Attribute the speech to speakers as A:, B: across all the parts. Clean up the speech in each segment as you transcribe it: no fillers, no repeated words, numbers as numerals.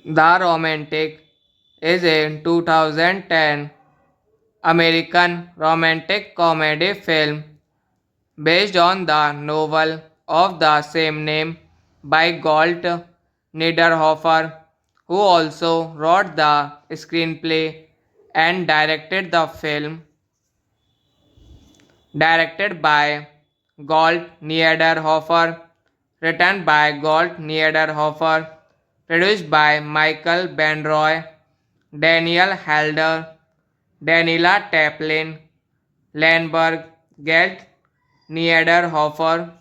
A: The Romantic is a 2010 American romantic comedy film based on the novel of the same name by Galt Niederhofer, who also wrote the screenplay and directed the film. Directed by Galt Niederhofer, written by Galt Niederhofer, produced by Michael Benroy, Daniel Halder, Daniela Taplin, Landberg, Galt Niederhofer,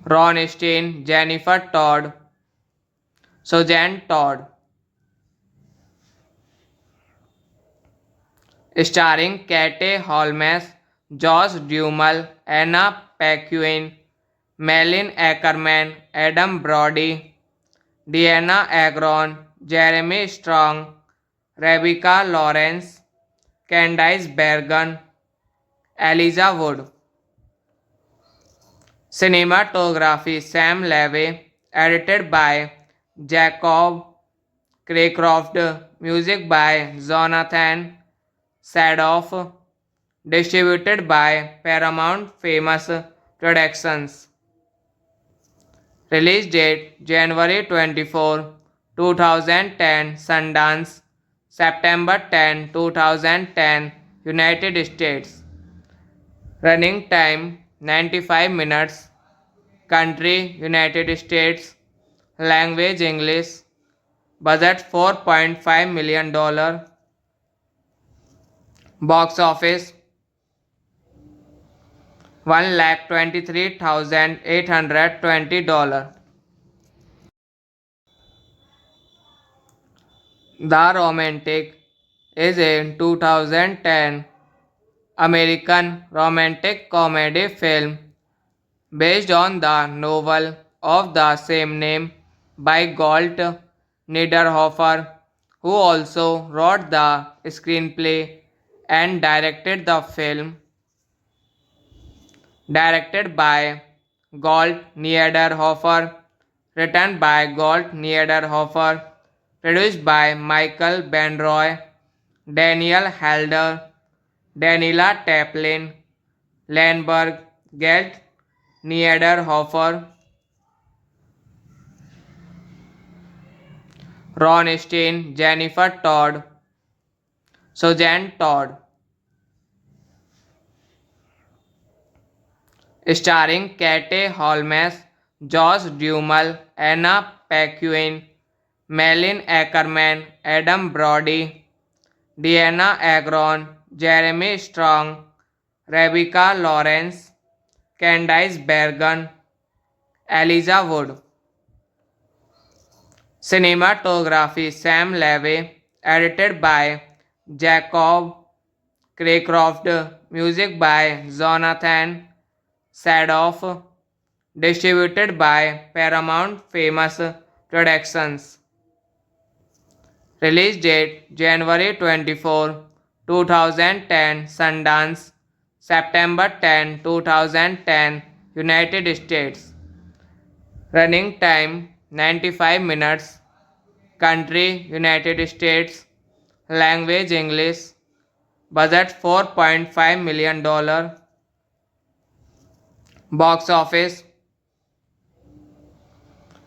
A: Ron Stein, Jennifer Todd, Suzanne Todd, starring Kate Holmes, Josh Duhamel, Anna Paquin, Malin Ackerman, Adam Brody, Deanna Agron, Jeremy Strong, Rebecca Lawrence, Candice Bergen, Elijah Wood. Cinematography Sam Levy, edited by Jacob Craycroft, music by Jonathan Sadoff, distributed by Paramount Famous Productions. Release date January 24, 2010, Sundance, September 10, 2010, United States. Running time 95 minutes. Country United States. Language English. Budget $4.5 million. Box office $1,23,820. The Romantic is a 2010 American romantic comedy film based on the novel of the same name by Galt Niederhofer, who also wrote the screenplay and directed the film. Directed by Galt Niederhofer, written by Galt Niederhofer, produced by Michael Benroy, Daniel Halder, Daniela Taplin, Landberg, Galt Niederhofer, Ron Stein, Jennifer Todd, Suzanne Todd, starring Kate Holmes, Josh Duhamel, Anna Paquin, Malin Ackerman, Adam Brody, Deanna Agron, Jeremy Strong, Rebecca Lawrence, Candice Bergen, Elijah Wood. Cinematography Sam Levy, edited by Jacob Craycroft, music by Jonathan Sadoff, distributed by Paramount Famous Productions. Release date January 24, 2010, Sundance, September 10, 2010, United States. Running time 95 minutes. Country United States. Language English. Budget $4.5 million. Box office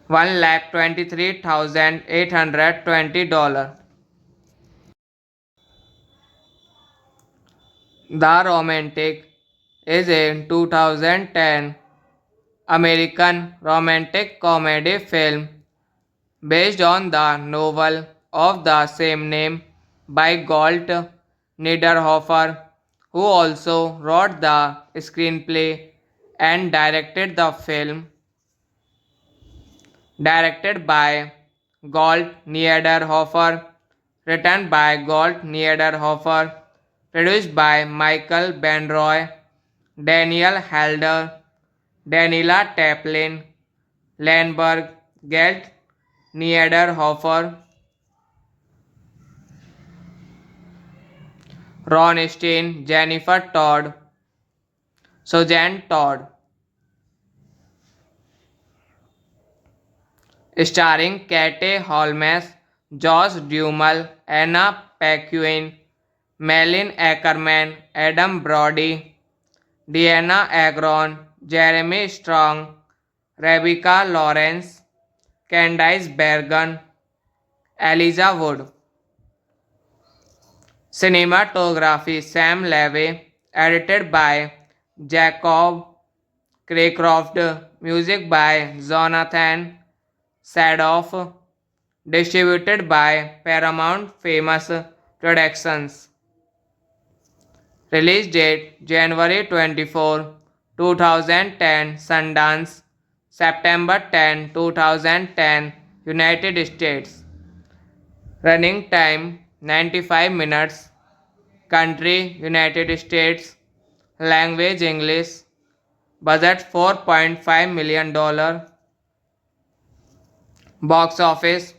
A: $123,820. The Romantic is a 2010 American romantic comedy film based on the novel of the same name by Galt Niederhofer, who also wrote the screenplay and directed the film. Directed by Galt Niederhofer, written by Galt Niederhofer, produced by Michael Benroy, Daniel Halder, Daniela Taplin, Landberg, Galt Niederhofer, Ron Steen, Jennifer Todd, Suzanne Todd. Starring Kate Holmes, Josh Duhamel, Anna Paquin, Malin Ackerman, Adam Brody, Deanna Agron, Jeremy Strong, Rebecca Lawrence, Candice Bergen, Elijah Wood. Cinematography Sam Levy, edited by Jacob Craycroft, music by Jonathan Sadoff, distributed by Paramount Famous Productions. Release date January 24, 2010, Sundance, September 10, 2010, United States. Running time 95 minutes. Country United States. Language English. Budget $4.5 million. Box office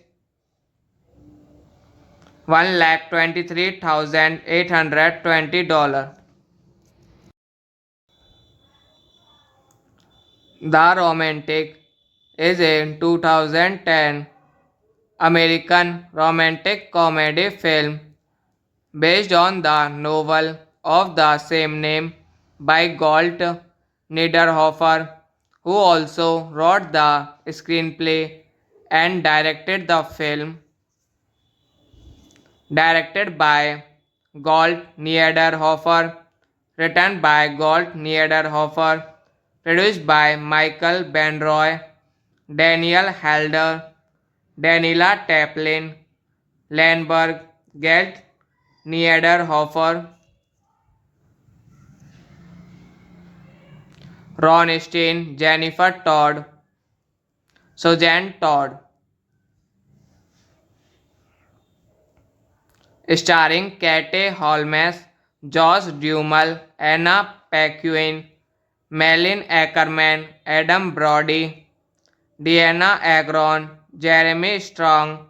A: $123,820. The Romantic is a 2010 American romantic comedy film based on the novel of the same name by Galt Niederhofer, who also wrote the screenplay and directed the film. Directed by Galt Niederhofer, written by Galt Niederhofer, produced by Michael Benroy, Daniel Halder, Daniela Taplin, Landberg, Galt Niederhofer, Ron Steen, Jennifer Todd, Suzanne Todd. Starring Kate Holmes, Josh Duhamel, Anna Paquin, Malin Ackerman, Adam Brody, Deanna Agron, Jeremy Strong,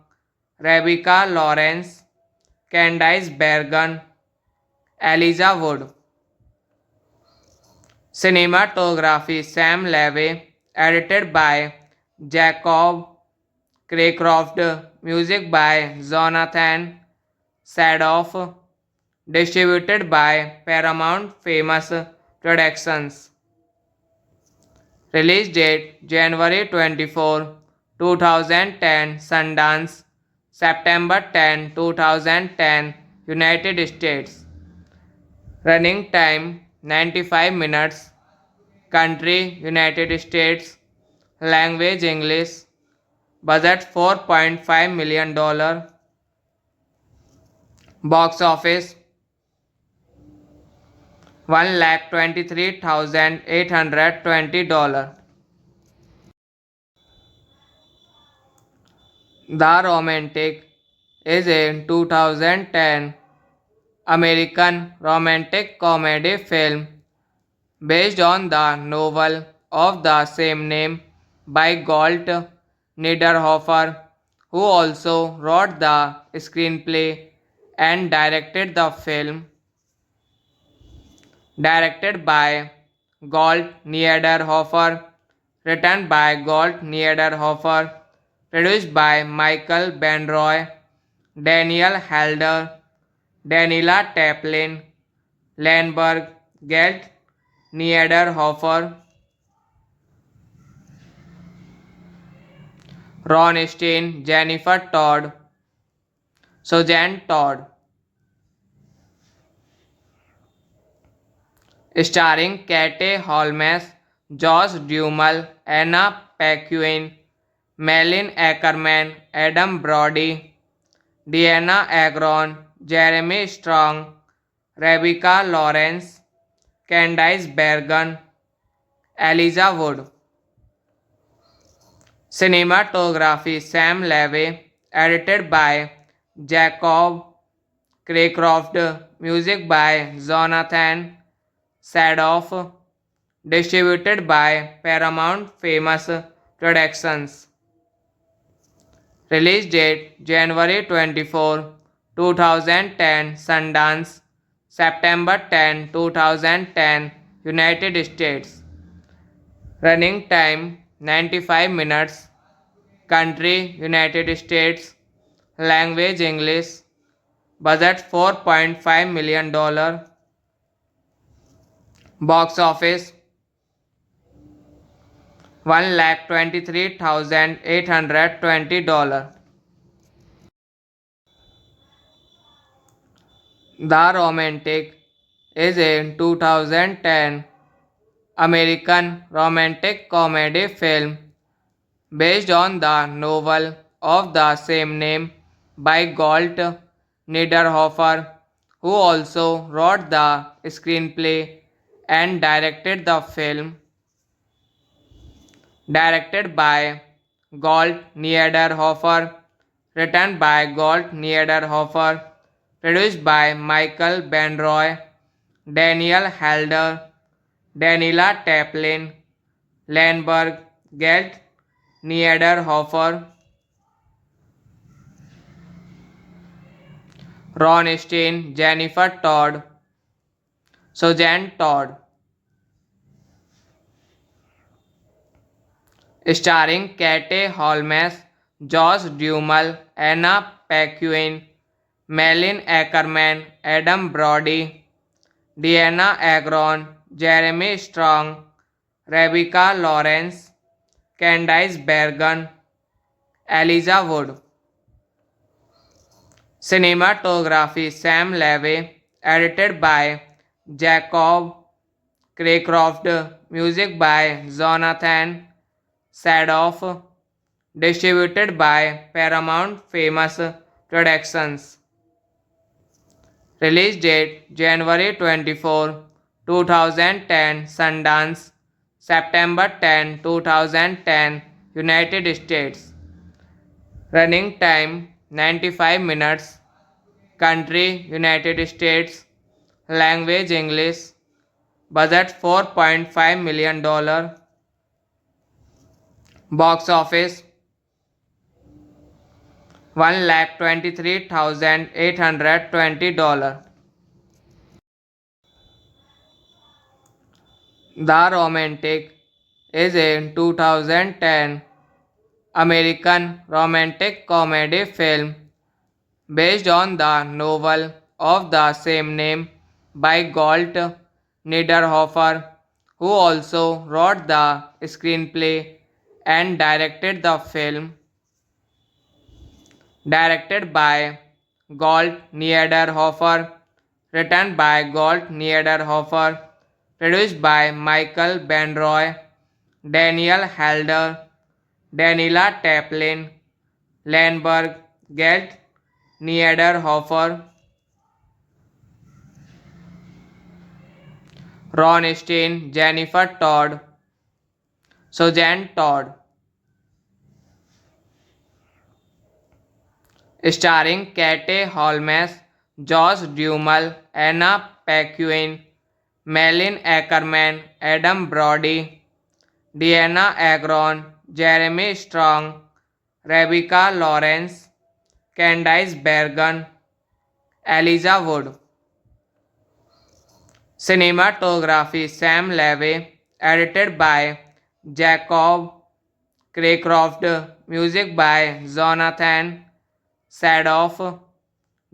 A: Rebecca Lawrence, Candice Bergen, Elijah Wood. Cinematography Sam Levy, edited by Jacob Craycroft, music by Jonathan Sadoff, distributed by Paramount Famous Productions. Release date January 24, 2010, Sundance, September 10, 2010, United States. Running time 95 minutes. Country United States. Language English. Budget $4.5 million. Box office $123,820. The Romantic is a 2010 American romantic comedy film based on the novel of the same name by Galt Niederhofer, who also wrote the screenplay and directed the film. Directed by Galt Niederhofer, written by Galt Niederhofer, produced by Michael Benroy, Daniel Halder, Daniela Taplin, Landberg, Galt Niederhofer, Ron Stein, Jennifer Todd, Suzanne Todd, starring Kate Holmes, Josh Duhamel, Anna Paquin, Malin Ackerman, Adam Brody, Deanna Agron, Jeremy Strong, Rebecca Lawrence, Candice Bergen, Elijah Wood. Cinematography Sam Levy, edited by Jacob Craycroft, music by Jonathan Sadoff, distributed by Paramount Famous Productions. Release date January 24, 2010, Sundance, September 10, 2010, United States. Running time 95 minutes. Country United States. Language English. Budget $4.5 million. Box office $1,23,820. The Romantic is a 2010 American romantic comedy film based on the novel of the same name by Galt Niederhofer, who also wrote the screenplay and directed the film. Directed by Galt Niederhofer, written by Galt Niederhofer, produced by Michael Benroy, Daniel Halder, Daniela Taplin, Landberg, Galt Niederhofer, Ron Stein, Jennifer Todd, Suzanne Todd, starring Kate Holmes, Josh Duhamel, Anna Paquin, Malin Ackerman, Adam Brody, Deanna Agron, Jeremy Strong, Rebecca Lawrence, Candice Bergen, Elijah Wood. Cinematography Sam Levy, edited by Jacob Craycroft, music by Jonathan Sadoff, distributed by Paramount Famous Productions. Release date January 24, 2010, Sundance, September 10, 2010, United States. Running time 95 minutes. Country United States. Language English. Budget $4.5 million. Box office $1,23,820. The Romantic is a 2010 American romantic comedy film based on the novel of the same name by Galt Niederhofer, who also wrote the screenplay and directed the film. Directed by Galt Niederhofer, written by Galt Niederhofer, produced by Michael Benroy, Daniel Halder, Daniela Taplin, Landberg, Galt Niederhofer, Ron Stein, Jennifer Todd, Suzanne Todd, starring Kate Holmes, Josh Duhamel, Anna Paquin, Malin Ackerman, Adam Brody, Deanna Agron, Jeremy Strong, Rebecca Lawrence, Candice Bergen, Elijah Wood. Cinematography Sam Levy, edited by Jacob Craycroft, music by Jonathan Sadoff,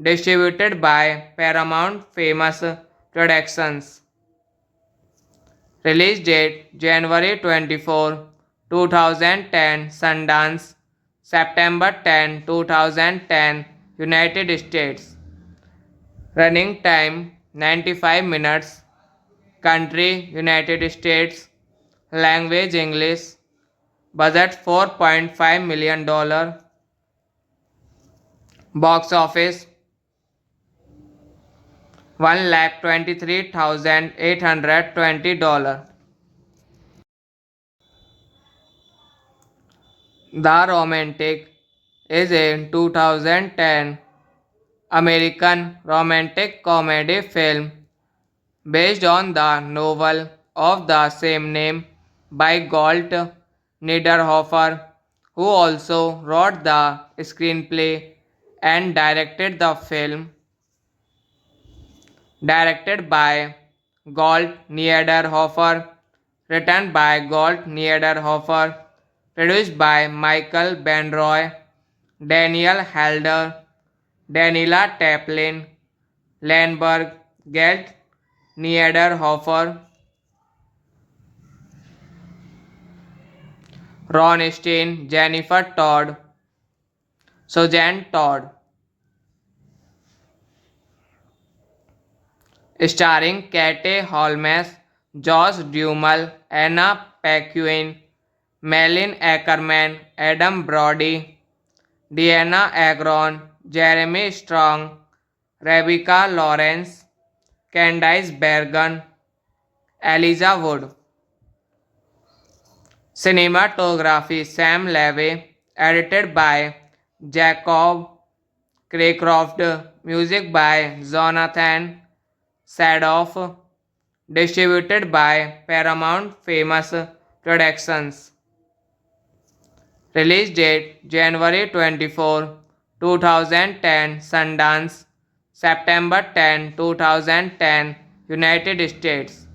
A: distributed by Paramount Famous Productions. Release date January 24, 2010, Sundance, September 10, 2010, United States. Running time 95 minutes. Country United States. Language English. Budget $4.5 million. Box office $1,23,820. The Romantic is a 2010 American romantic comedy film based on the novel of the same name by Galt Niederhofer, who also wrote the screenplay and directed the film. Directed by Galt Niederhofer, written by Galt Niederhofer, produced by Michael Benroy, Daniel Halder, Daniela Taplin, Landberg, Galt Niederhofer, Ron Stein, Jennifer Todd, Suzanne Todd. Starring Kate Holmes, Josh Duhamel, Anna Paquin, Malin Ackerman, Adam Brody, Deanna Agron, Jeremy Strong, Rebecca Lawrence, Candice Bergen, Elijah Wood. Cinematography Sam Levy, edited by Jacob Craycroft, music by Jonathan Sadoff, distributed by Paramount Famous Productions. Release date January 24, 2010, Sundance, September 10, 2010, United States.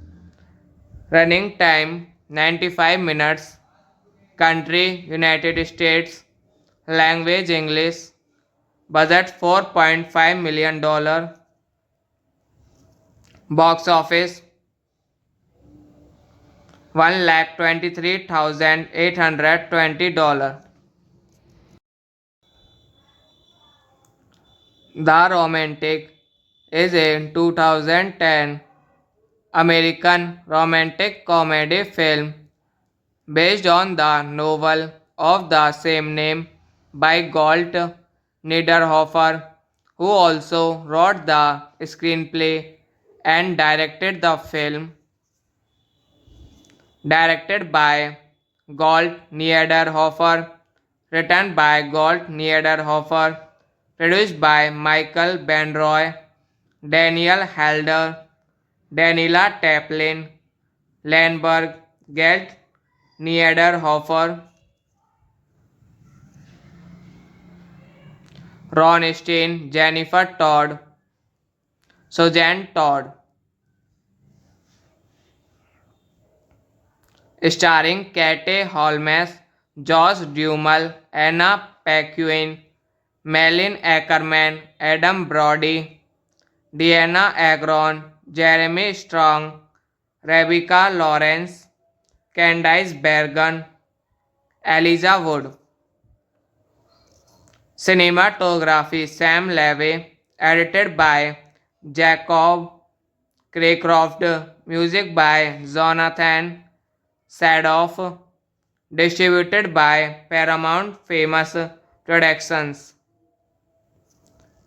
A: Running time 95 minutes. Country United States. Language English. Budget $4.5 million. Box office $1,23,820. The Romantic is a 2010 American romantic comedy film based on the novel of the same name by Galt Niederhofer, who also wrote the screenplay and directed the film. Directed by Galt Niederhofer, written by Galt Niederhofer, produced by Michael Benroy, Daniel Halder, Daniela Taplin, Landberg, Galt Niederhofer, Ron Stein, Jennifer Todd, Suzanne Todd. Starring Kate Holmes, Josh Duhamel, Anna Paquin, Malin Ackerman, Adam Brody, Deanna Agron, Jeremy Strong, Rebecca Lawrence, Candice Bergen, Elijah Wood. Cinematography Sam Levy, edited by Jacob Craycroft, music by Jonathan Sadoff, distributed by Paramount Famous Productions.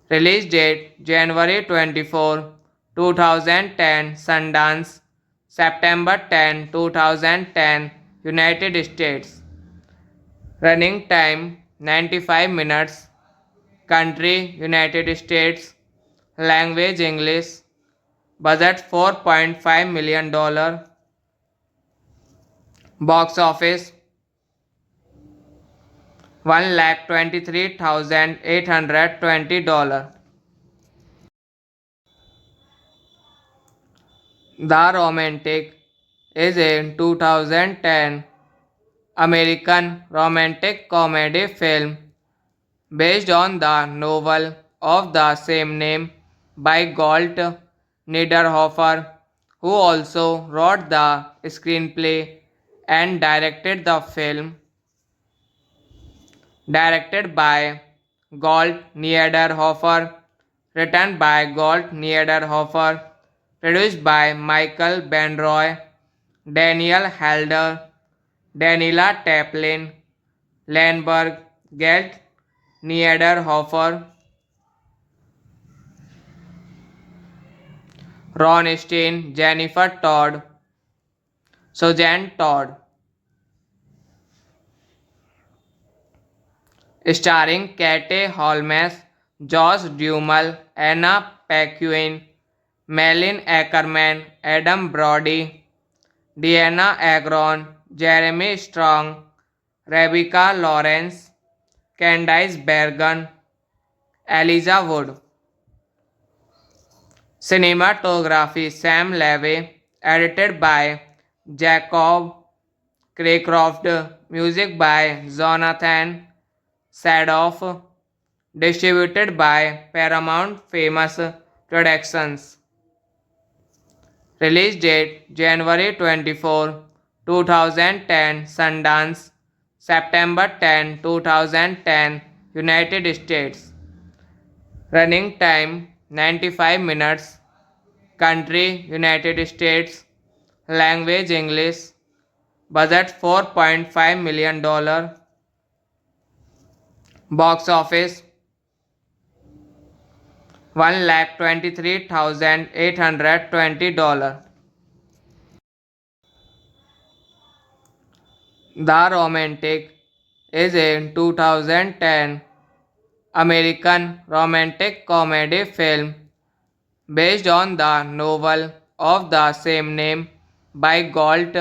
A: Release date January 24, 2010, Sundance, September 10, 2010, United States. Running time 95 minutes. Country United States. Language English. Budget $4.5 million. Box office $123,820. The Romantic is a 2010 American romantic comedy film based on the novel of the same name by Galt Niederhofer, who also wrote the screenplay and directed the film. Directed by Galt Niederhofer, written by Galt Niederhofer, produced by Michael Benroy, Daniel Halder, Daniela Taplin, Landberg, Galt Niederhofer, Ron Stein, Jennifer Todd, Suzanne Todd. Starring Kate Holmes, Josh Duhamel, Anna Paquin, Malin Ackerman, Adam Brody, Deanna Agron, Jeremy Strong, Rebecca Lawrence, Candice Bergen, Elijah Wood. Cinematography Sam Levy, edited by Jacob Craycroft, music by Jonathan Sadoff, distributed by Paramount Famous Productions. Release date January 24, 2010, Sundance, September 10, 2010, United States. Running time 95 minutes. Country United States. Language English. Budget $4.5 million. Box office $123,820. The Romantic is a 2010 American romantic comedy film based on the novel of the same name by Galt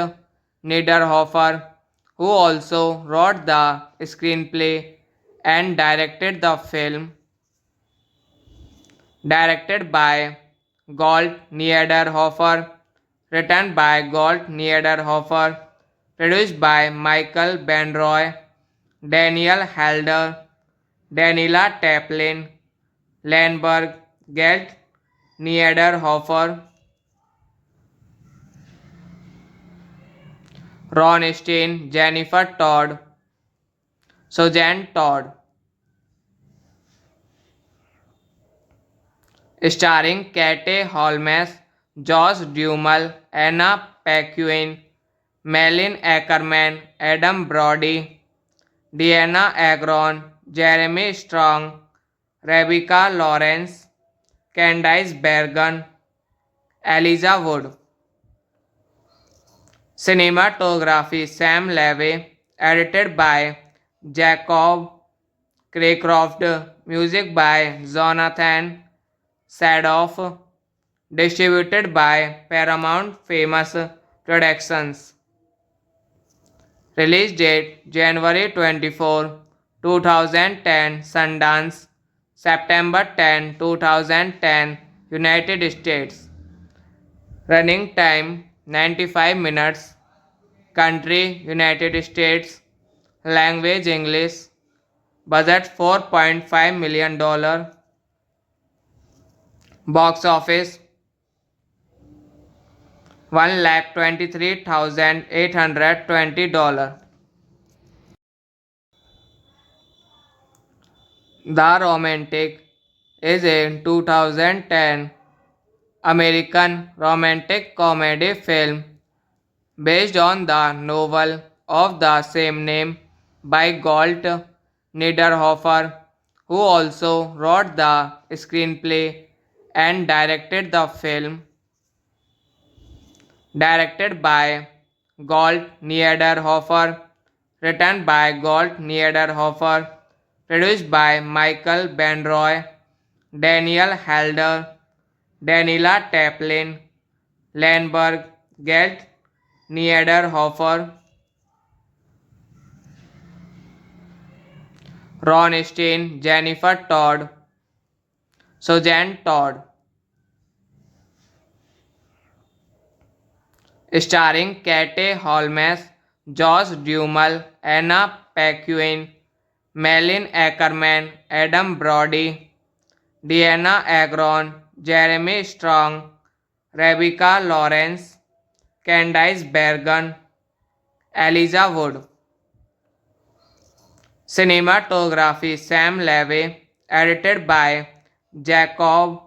A: Niederhofer, who also wrote the screenplay and directed the film. Directed by Galt Niederhofer, written by Galt Niederhofer, produced by Michael Benroy, Daniel Halder, Daniela Taplin, Landberg, Galt Niederhofer, Ron Stein, Jennifer Todd, Suzanne Todd. Starring Kate Holmes, Josh Duhamel, Anna Paquin, Malin Ackerman, Adam Brody, Deanna Agron, Jeremy Strong, Rebecca Lawrence, Candice Bergen, Elijah Wood. Cinematography Sam Levy, edited by Jacob Craycroft, music by Jonathan Sadoff, distributed by Paramount Famous Productions. Release date January 24, 2010, Sundance, September 10, 2010, United States. Running time 95 minutes. Country United States. Language English. Budget $4.5 million. Box office $123,820. The Romantic is a 2010 American romantic comedy film based on the novel of the same name by Galt Niederhofer, who also wrote the screenplay and directed the film. Directed by Galt Niederhofer, written by Galt Niederhofer, produced by Michael Benroy, Daniel Halder, Daniela Taplin, Landberg, Gelt, Niederhofer, Ron Steen, Jennifer Todd, Suzanne Todd. Starring Kate Holmes, Josh Duhamel, Anna Paquin, Malin Ackerman, Adam Brody, Deanna Agron, Jeremy Strong, Rebecca Lawrence, Candice Bergen, Elijah Wood. Cinematography Sam Levy, edited by Jacob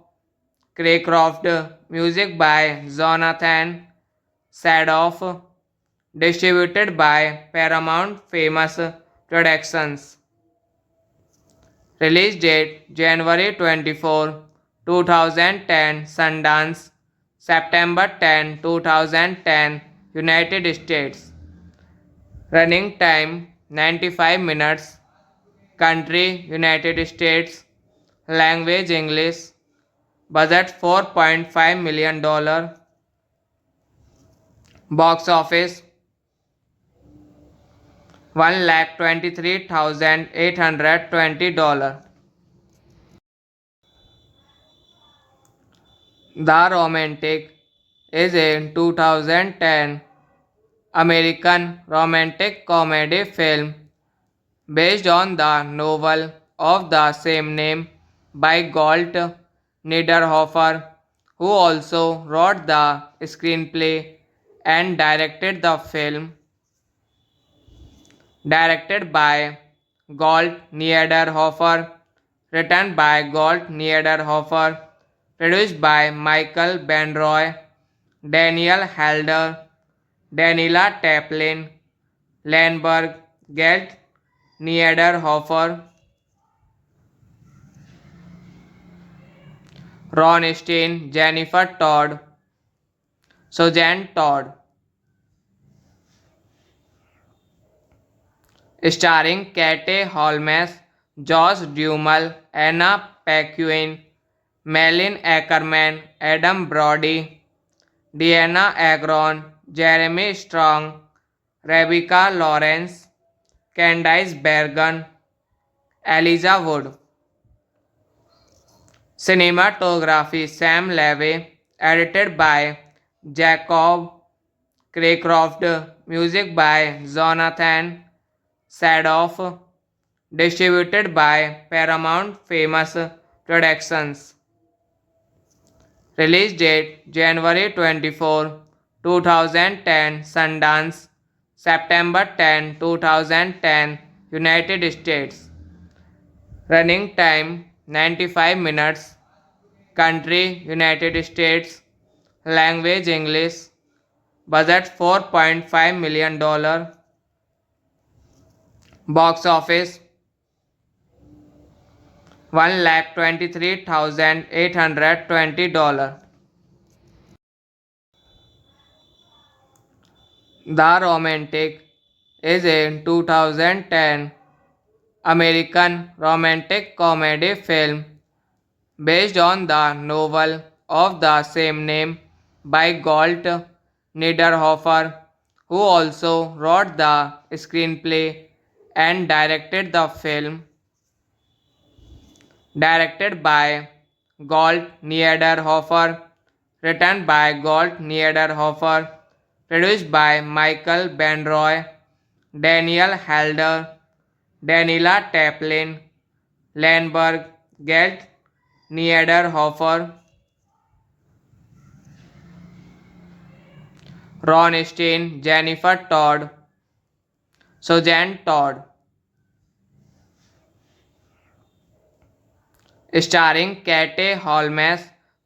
A: Craycroft, music by Jonathan Sadoff, distributed by Paramount Famous Productions. Release date January 24, 2010, Sundance, September 10, 2010, United States. Running time 95 minutes. Country United States. Language English. Budget $4.5 million. Box office $123,820. The Romantic is a 2010 American romantic comedy film based on the novel of the same name by Galt Niederhofer, who also wrote the screenplay and directed the film. Directed by Galt Niederhofer, written by Galt Niederhofer, produced by Michael Benroy, Daniel Halder, Daniela Taplin, Landberg, Gelt Niederhofer, Ron Steen, Jennifer Todd, Suzanne Todd. Starring Kate Holmes, Josh Duhamel, Anna Paquin, Malin Ackerman, Adam Brody, Deanna Agron, Jeremy Strong, Rebecca Lawrence, Candice Bergen, Elijah Wood. Cinematography Sam Levy, edited by Jacob Craycroft, music by Jonathan Sadoff, distributed by Paramount Famous Productions. Release date January 24, 2010, Sundance, September 10, 2010, United States. Running time 95 minutes. Country United States. Language English. Budget $4.5 million. Box office $123,820. The Romantic is a 2010 American romantic comedy film based on the novel of the same name by Galt Niederhofer, who also wrote the screenplay and directed the film. Directed by Galt Niederhofer, written by Galt Niederhofer, produced by Michael Benroy, Daniel Halder, Daniela Taplin, Landberg, Gelt Niederhofer, Ron Steen, Jennifer Todd, Suzanne Todd. Starring Kate Holmes,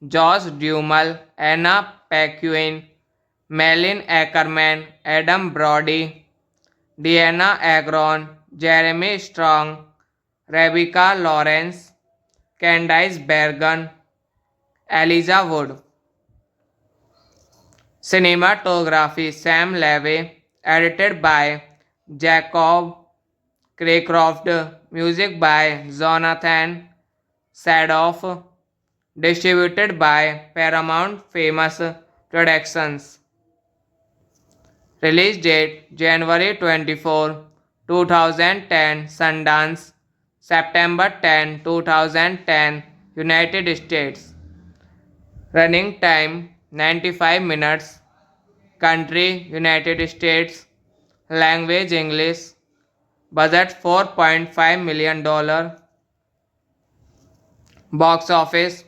A: Josh Duhamel, Anna Paquin, Malin Ackerman, Adam Brody, Deanna Agron, Jeremy Strong, Rebecca Lawrence, Candice Bergen, Elijah Wood. Cinematography Sam Levy, edited by Jacob Craycroft, music by Jonathan Sadoff, distributed by Paramount Famous Productions. Release date January 24, 2010, Sundance, September 10, 2010, United States. Running time 95 minutes. Country United States. Language English. Budget $4.5 million. Box office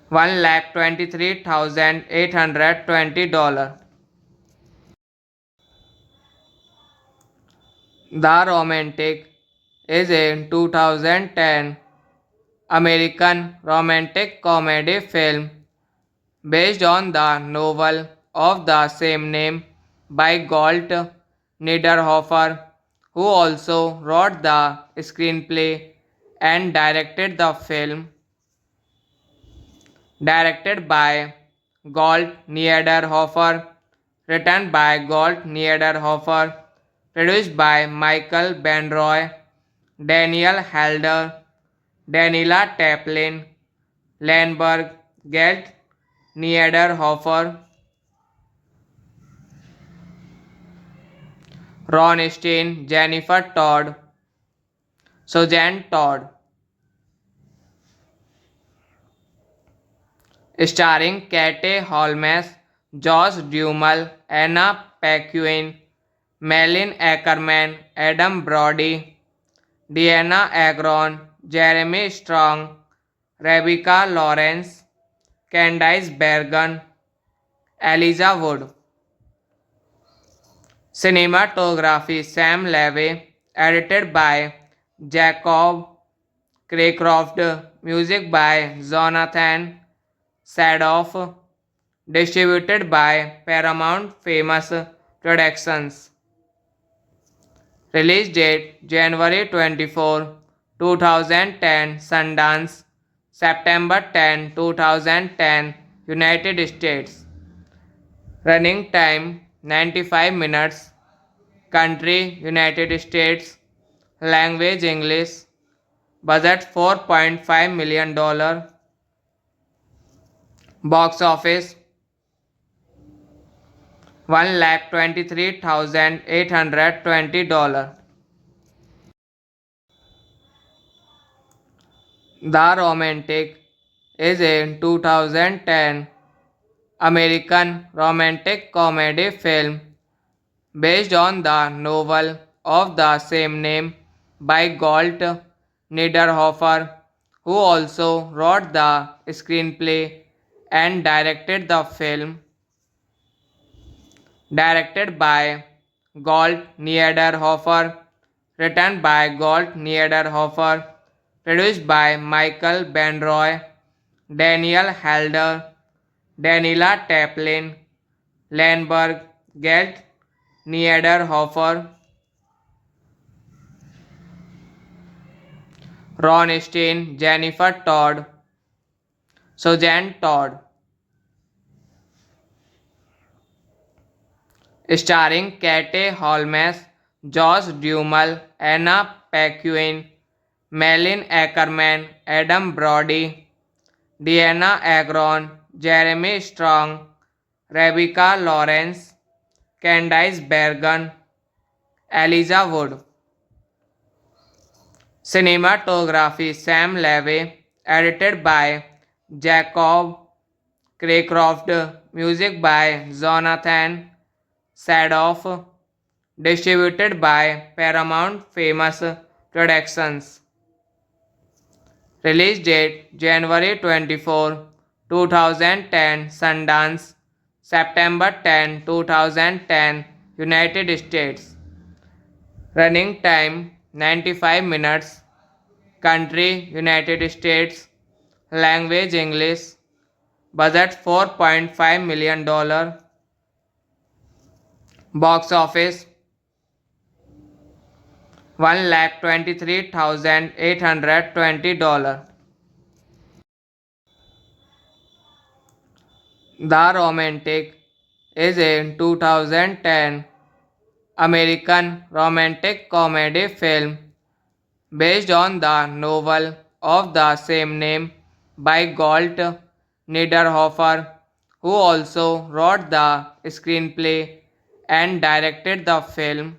A: 1,23,820. The Romantic is a 2010 American romantic comedy film based on the novel of the same name by Galt Niederhofer, who also wrote the screenplay and directed the film. Directed by Galt Niederhofer, written by Galt Niederhofer, produced by Michael Benroy, Daniel Halder, Daniela Taplin, Landberg, Galt Niederhofer, Ron Stein, Jennifer Todd, Suzanne Todd. Starring Kate Holmes, Josh Duhamel, Anna Paquin, Malin Ackerman, Adam Brody, Deanna Agron, Jeremy Strong, Rebecca Lawrence, Candice Bergen, Elijah Wood. Cinematography Sam Levy, edited by Jacob Craycroft, music by Jonathan Sadoff, distributed by Paramount Famous Productions. Release date January 24, 2010, Sundance, September 10, 2010, United States. Running time 95 minutes. Country United States. Language English. Budget $4.5 million. Box office 1,23,820. The Romantic is a 2010 American romantic comedy film based on the novel of the same name by Galt Niederhofer, who also wrote the screenplay and directed the film. Directed by Galt Niederhofer, written by Galt Niederhofer, produced by Michael Benroy, Daniel Halder, Daniela Taplin, Landberg, Galt Niederhofer, Ron Stein, Jennifer Todd, Suzanne Todd. Starring Kate Holmes, Josh Duhamel, Anna Paquin, Malin Ackerman, Adam Brody, Deanna Agron, Jeremy Strong, Rebecca Lawrence, Candice Bergen, Elijah Wood. Cinematography Sam Levy, edited by Jacob Craycroft, music by Jonathan Sadoff, distributed by Paramount Famous Productions. Release date January 24, 2010, Sundance, September 10, 2010, United States. Running time 95 minutes. Country United States. Language English. Budget $4.5 million. Box office 1,23,820. The Romantic is a 2010 American romantic comedy film based on the novel of the same name by Galt Niederhofer, who also wrote the screenplay and directed the film.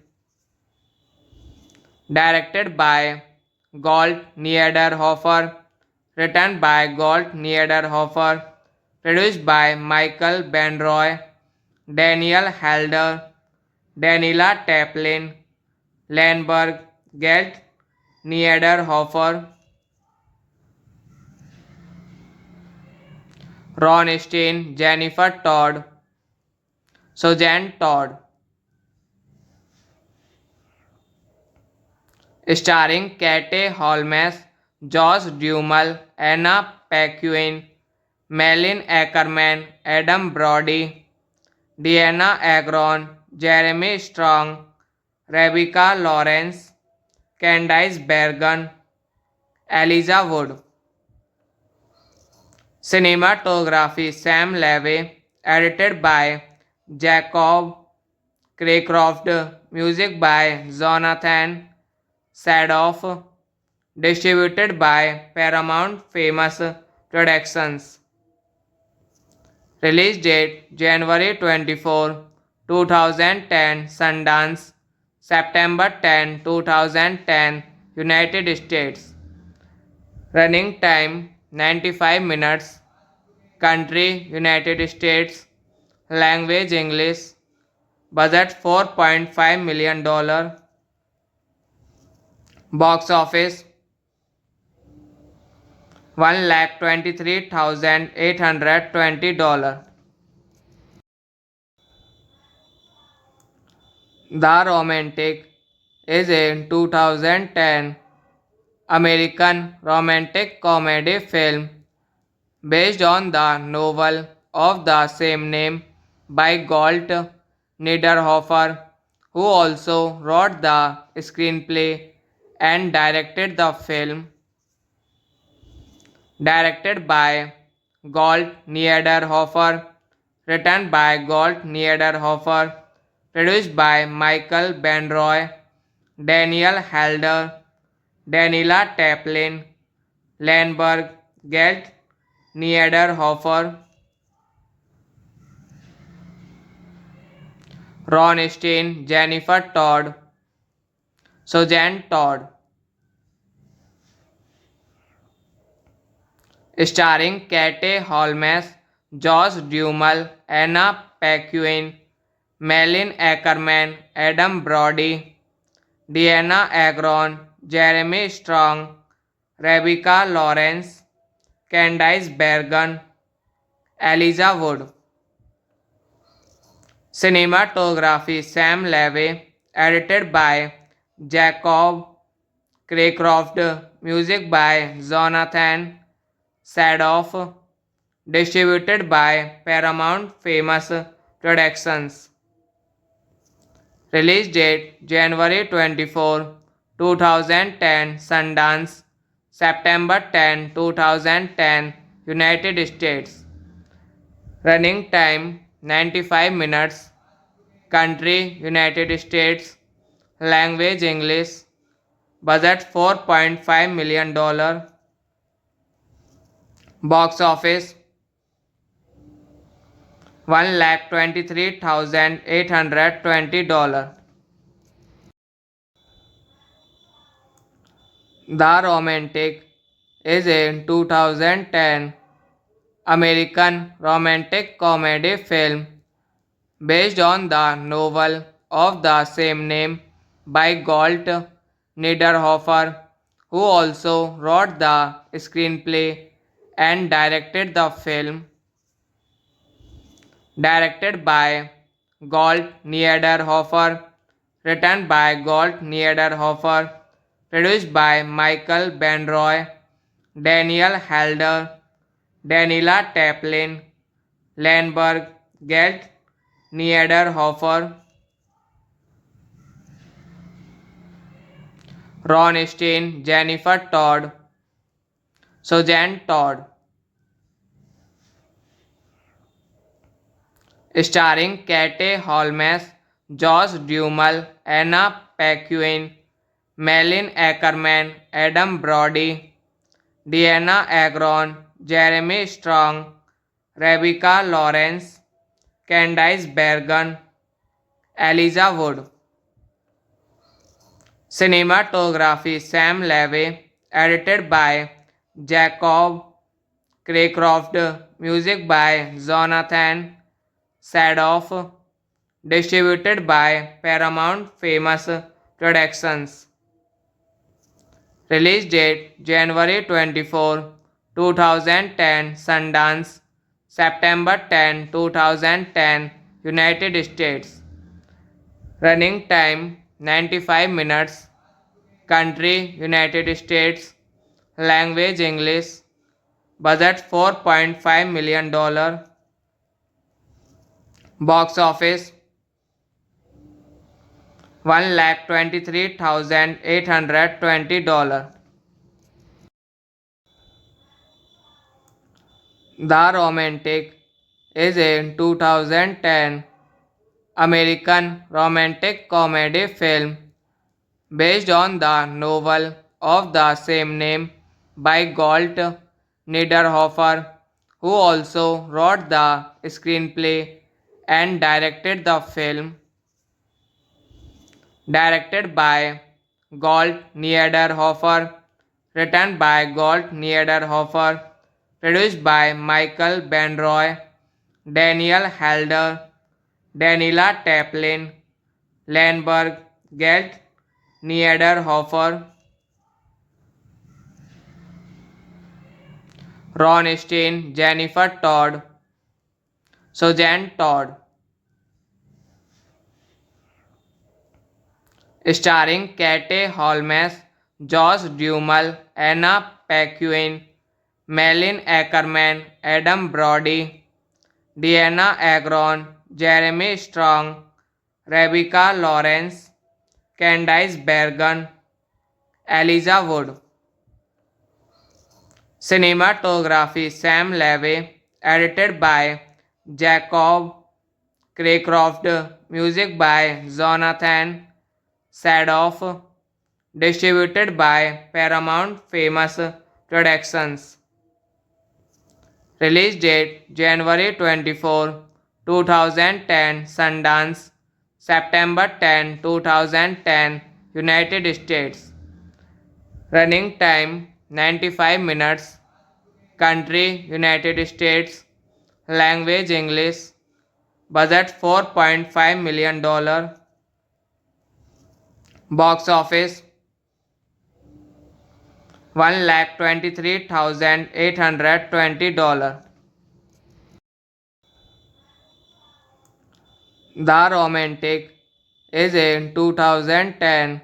A: Directed by Galt Niederhofer, written by Galt Niederhofer, produced by Michael Benroy, Daniel Halder, Daniela Taplin, Landberg, Galt Niederhofer, Ron Stein, Jennifer Todd, Suzanne Todd, starring Kate Holmes, Josh Duhamel, Anna Paquin, Malin Ackerman, Adam Brody, Deanna Agron, Jeremy Strong, Rebecca Lawrence, Candice Bergen, Elijah Wood. Cinematography Sam Levy, edited by Jacob Craycroft, music by Jonathan Sadoff, distributed by Paramount Famous Productions. Release date January 24, 2010, Sundance, September 10, 2010, United States. Running time 95 minutes. Country United States. Language English. Budget $4.5 million. Box office $1,23,820. The Romantic is a 2010 American romantic comedy film based on the novel of the same name by Galt Niederhofer, who also wrote the screenplay and directed the film. Directed by Galt Niederhofer, written by Galt Niederhofer, produced by Michael Benroy, Daniel Halder, Daniela Taplin, Landberg, Galt Niederhofer, Ron Stein, Jennifer Todd, Suzanne Todd. Starring Kate Holmes, Josh Duhamel, Anna Paquin, Malin Ackerman, Adam Brody, Deanna Agron, Jeremy Strong, Rebecca Lawrence, Candice Bergen, Elijah Wood. Cinematography Sam Levy, edited by Jacob Craycroft, music by Jonathan Sadoff, distributed by Paramount Famous Productions. Release date January 24, 2010, Sundance, September 10, 2010, United States. Running time 95 minutes. Country United States. Language English. Budget $4.5 million. Box office $1,23,820. The Romantic is a 2010 American romantic comedy film based on the novel of the same name by Galt Niederhofer, who also wrote the screenplay and directed the film. Directed by Galt Niederhofer, written by Galt Niederhofer, produced by Michael Benroy, Daniel Halder, Daniela Taplin, Landberg, Galt Niederhofer, Ron Stein, Jennifer Todd, Suzanne Todd. Starring Kate Holmes, Josh Duhamel, Anna Paquin, Malin Ackerman, Adam Brody, Deanna Agron, Jeremy Strong, Rebecca Lawrence, Candice Bergen, Elijah Wood. Cinematography Sam Levy, edited by Jacob Craycroft, music by Jonathan Sadoff, distributed by Paramount Famous Productions. Release date January 24, 2010, Sundance, September 10, 2010, United States. Running time 95 minutes. Country United States. Language English. Budget $4.5 million. Box office $1,23,820. The Romantic is a 2010 American romantic comedy film based on the novel of the same name by Galt Niederhofer, who also wrote the screenplay and directed the film. Directed by Galt Niederhofer, written by Galt Niederhofer, produced by Michael Benroy, Daniel Halder, Daniela Taplin, Landberg, Galt Niederhofer, Ron Stein, Jennifer Todd, Suzanne Todd. Starring Kate Holmes, Josh Duhamel, Anna Paquin, Malin Ackerman, Adam Brody, Deanna Agron, Jeremy Strong, Rebecca Lawrence, Candice Bergen, Elijah Wood. Cinematography Sam Levy, edited by Jacob Craycroft, music by Jonathan Sadoff, distributed by Paramount Famous Productions. Release date January 24, 2010, Sundance, September 10, 2010, United States. Running time 95 minutes. Country United States. Language English. Budget $4.5 million. Box office $1,23,820. The Romantic is a 2010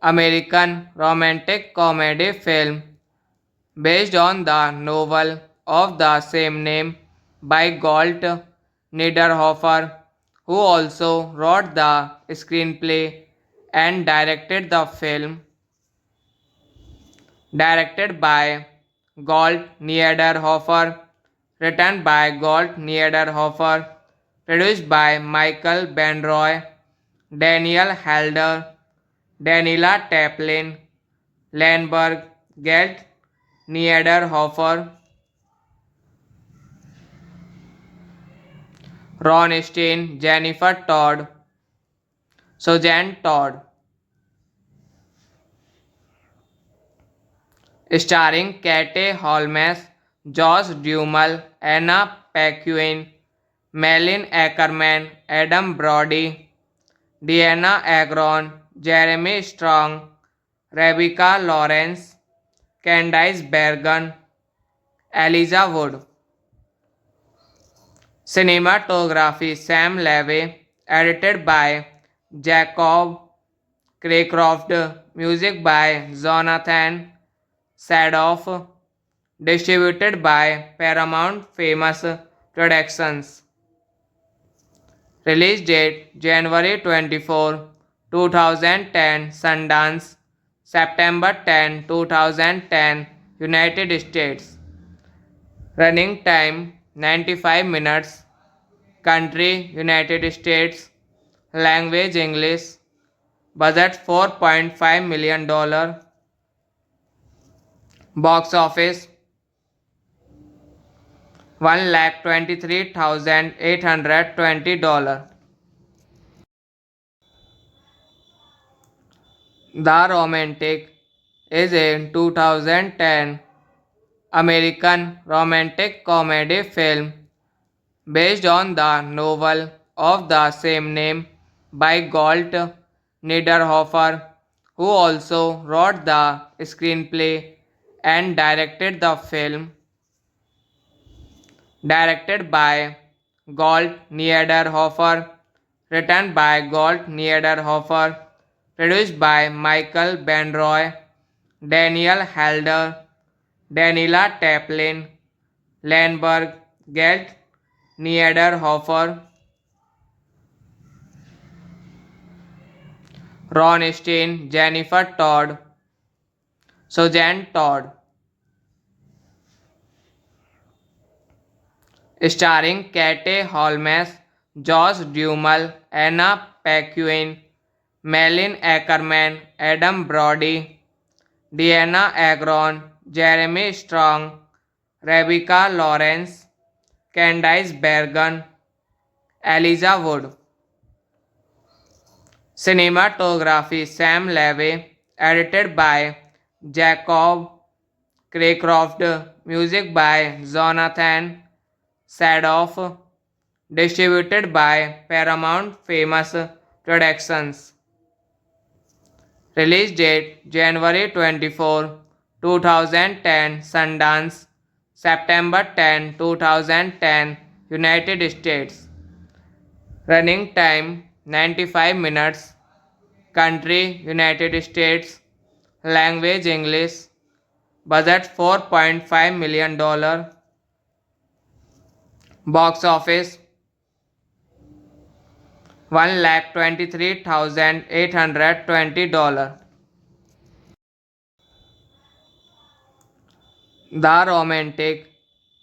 A: American romantic comedy film based on the novel of the same name by Galt Niederhofer, who also wrote the screenplay and directed the film. Directed by Galt Niederhofer, written by Galt Niederhofer, produced by Michael Benroy, Daniel Halder, Daniela Taplin, Landberg, Galt Niederhofer, Ron Stein, Jennifer Todd, Suzanne Todd. Starring Kate Holmes, Josh Duhamel, Anna Paquin, Malin Ackerman, Adam Brody, Deanna Agron, Jeremy Strong, Rebecca Lawrence, Candice Bergen, Elijah Wood. Cinematography Sam Levy, edited by Jacob Craycroft, music by Jonathan Sadoff, distributed by Paramount Famous Productions. Release date January 24, 2010, Sundance, September 10, 2010, United States. Running time 95 minutes. Country United States. Language English. Budget $4.5 million. Box office $123,820. The Romantic is a 2010 American romantic comedy film based on the novel of the same name by Galt Niederhofer, who also wrote the screenplay and directed the film. Directed by Galt Niederhofer, written by Galt Niederhofer, produced by Michael Benroy, Daniel Halder, Daniela Taplin, Landberg, Galt Niederhofer, Ron Steen, Jennifer Todd, Suzanne Todd. Starring Kate Holmes, Josh Duhamel, Anna Paquin, Malin Ackerman, Adam Brody, Diana Agron, Jeremy Strong, Rebecca Lawrence, Candice Bergen, Elijah Wood. Cinematography Sam Levy, edited by Jacob Craycroft, music by Jonathan Sadoff, distributed by Paramount Famous Productions. Release date January 24, 2010, Sundance, September 10, 2010, United States. Running time 95 minutes. Country United States. Language English. Budget $4.5 million. Box office $123,820. The Romantic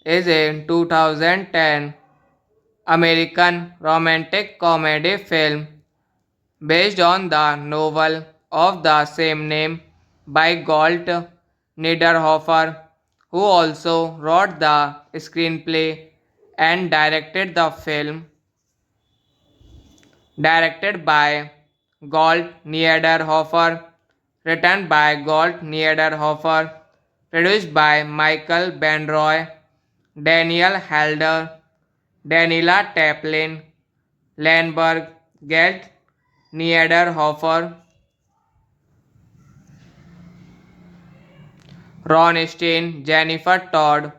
A: is a 2010 American romantic comedy film based on the novel of the same name by Galt Niederhofer, who also wrote the screenplay and directed the film. Directed by Galt Niederhofer, written by Galt Niederhofer, produced by Michael Benroy, Daniel Halder, Daniela Taplin, Landberg, Galt Niederhofer, Ron Steen, Jennifer Todd,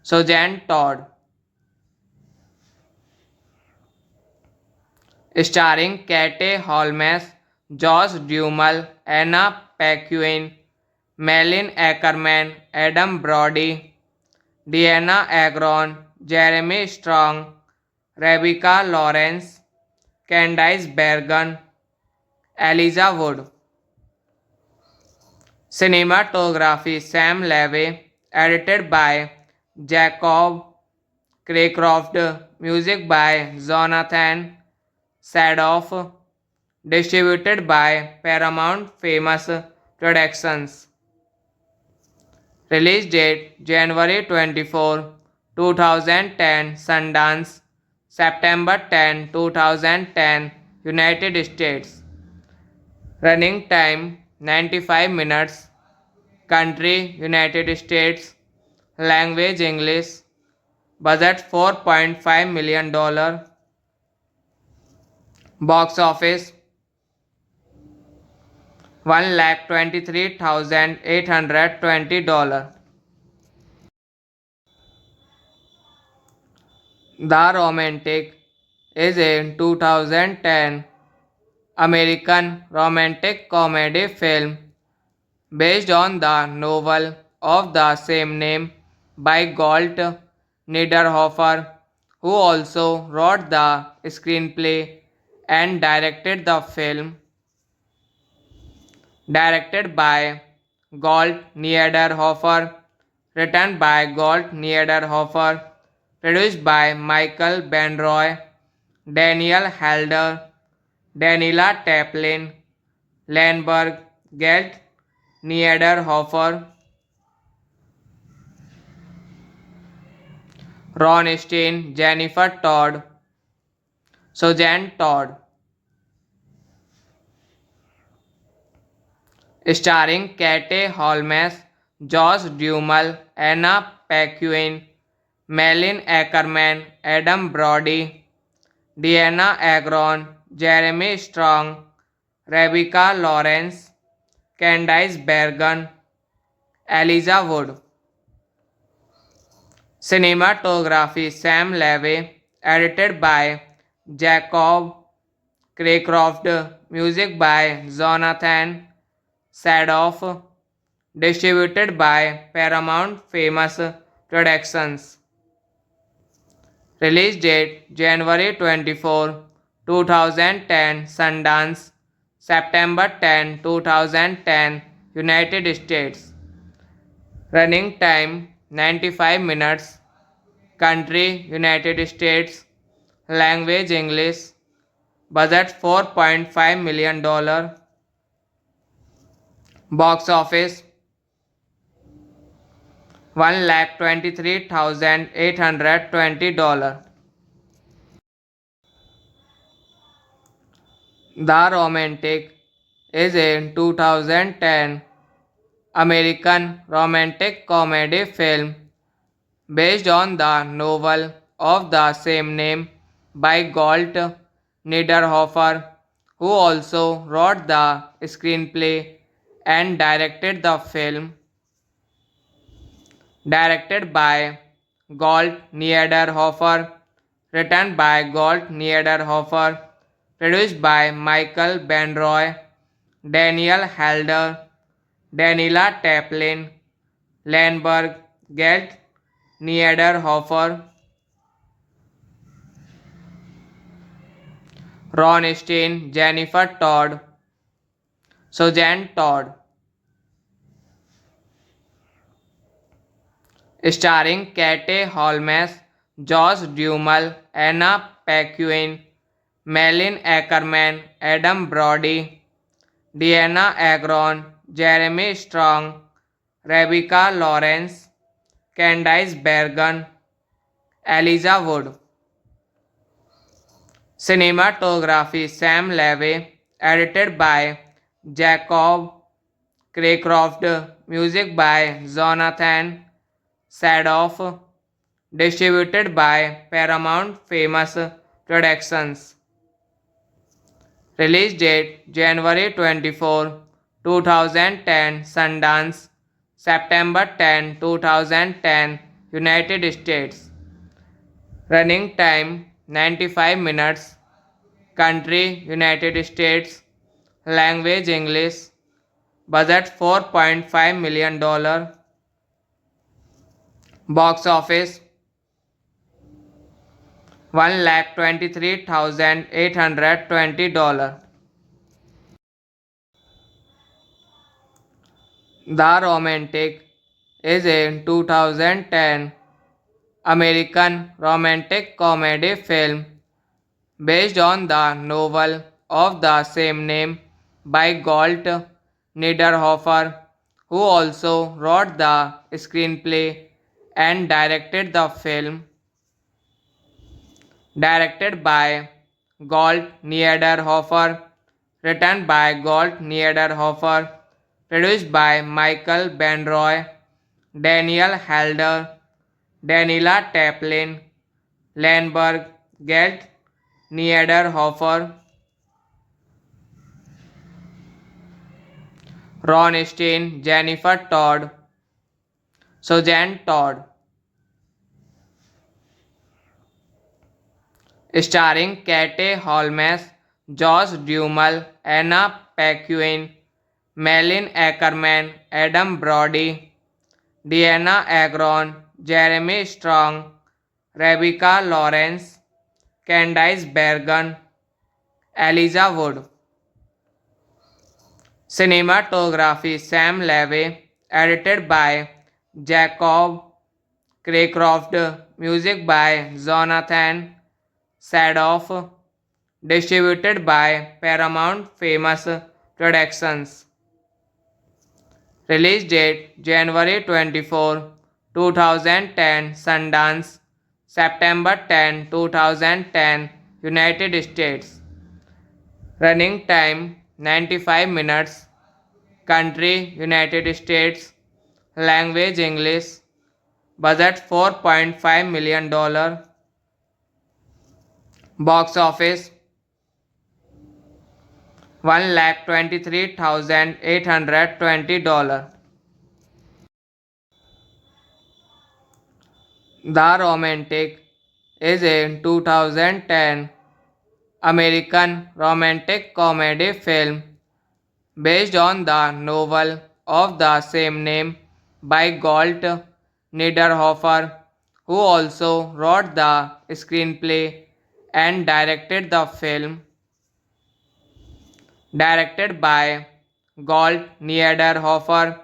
A: Suzanne Todd. Starring Kate Holmes, Josh Duhamel, Anna Paquin, Malin Ackerman, Adam Brody, Diana Agron, Jeremy Strong, Rebecca Lawrence, Candice Bergen, Elijah Wood. Cinematography Sam Levy, edited by Jacob Craycroft, music by Jonathan Sadoff, distributed by Paramount Famous Productions. Release date January 24, 2010, Sundance, September 10, 2010, United States. Running time 95 minutes. Country United States. Language English. Budget $4.5 million. Box office $123,820. The Romantic is a 2010 American romantic comedy film based on the novel of the same name by Galt Niederhofer, who also wrote the screenplay and directed the film. Directed by Galt Niederhofer, written by Galt Niederhofer, produced by Michael Benroy, Daniel Halder, Daniela Taplin, Landberg, Gelt, Niederhofer, Ron Steen, Jennifer Todd, Suzanne Todd, starring Kate Holmes, Josh Duhamel, Anna Paquin, Malin Ackerman, Adam Brody, Deanna Agron, Jeremy Strong, Rebecca Lawrence, Candice Bergen, Elijah Wood. Cinematography Sam Levy, edited by Jacob Craycroft, music by Jonathan Sadoff, distributed by Paramount Famous Productions. Release date January 24, 2010, Sundance, September 10, 2010, United States. Running time 95 minutes. Country United States. Language English. Budget $4.5 million. Box office $1,23,820. The Romantic is a 2010 American romantic comedy film based on the novel of the same name by Galt Niederhofer, who also wrote the screenplay and directed the film. Directed by Galt Niederhofer, written by Galt Niederhofer, produced by Michael Benroy, Daniel Halder, Daniela Taplin, Landberg, Galt Niederhofer, Ron Steen, Jennifer Todd, Suzanne Todd, starring Kate Holmes, Josh Duhamel, Anna Paquin, Malin Ackerman, Adam Brody, Deanna Agron, Jeremy Strong, Rebecca Lawrence, Candice Bergen, Elijah Wood. Cinematography Sam Levy, edited by Jacob Craycroft, music by Jonathan Sadoff, distributed by Paramount Famous Productions. Release date January 24, 2010, Sundance, September 10, 2010, United States. Running time 95 minutes. Country United States. Language English. Budget $4.5 million. Box office $1,23,820. The Romantic is a 2010 American romantic comedy film based on the novel of the same name by Galt Niederhofer, who also wrote the screenplay and directed the film. Directed by Galt Niederhofer, written by Galt Niederhofer, produced by Michael Benroy, Daniel Halder, Daniela Taplin, Landberg, Galt Niederhofer, Ron Steen, Jennifer Todd, Suzanne Todd, starring Kate Holmes, Josh Duhamel, Anna Paquin, Malin Ackerman, Adam Brody, Deanna Agron, Jeremy Strong, Rebecca Lawrence, Candice Bergen, Elijah Wood. Cinematography Sam Levy, edited by Jacob Craycroft, music by Jonathan Sadoff, distributed by Paramount Famous Productions. Release date January 24, 2010 Sundance, September 10, 2010 United States. Running time 95 minutes. Country United States. Language English. Budget $4.5 million. Box office 1,23,820. The Romantic is a 2010 American romantic comedy film based on the novel of the same name by Galt Niederhofer, who also wrote the screenplay and directed the film. Directed by Galt Niederhofer,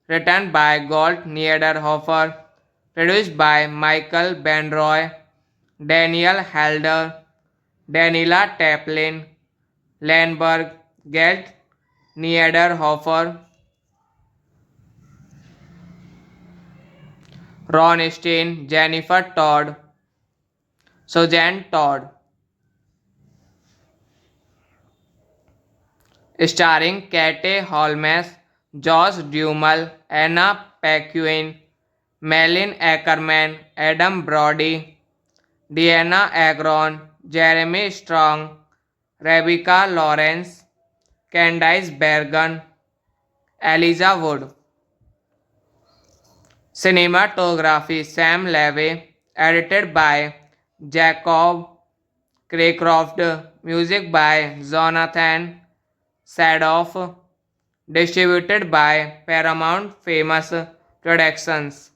A: written by Galt Niederhofer, produced by Michael Benroy, Daniel Halder, Daniela Taplin, Landberg, Galt Niederhofer, Ron Stein, Jennifer Todd, Suzanne Todd. Starring Kate Holmes, Josh Duhamel, Anna Paquin, Malin Ackerman, Adam Brody, Deanna Agron, Jeremy Strong, Rebecca Lawrence, Candice Bergen, Elijah Wood. Cinematography Sam Levy, edited by Jacob Craycroft, music by Jonathan Sadoff, distributed by Paramount Famous Productions.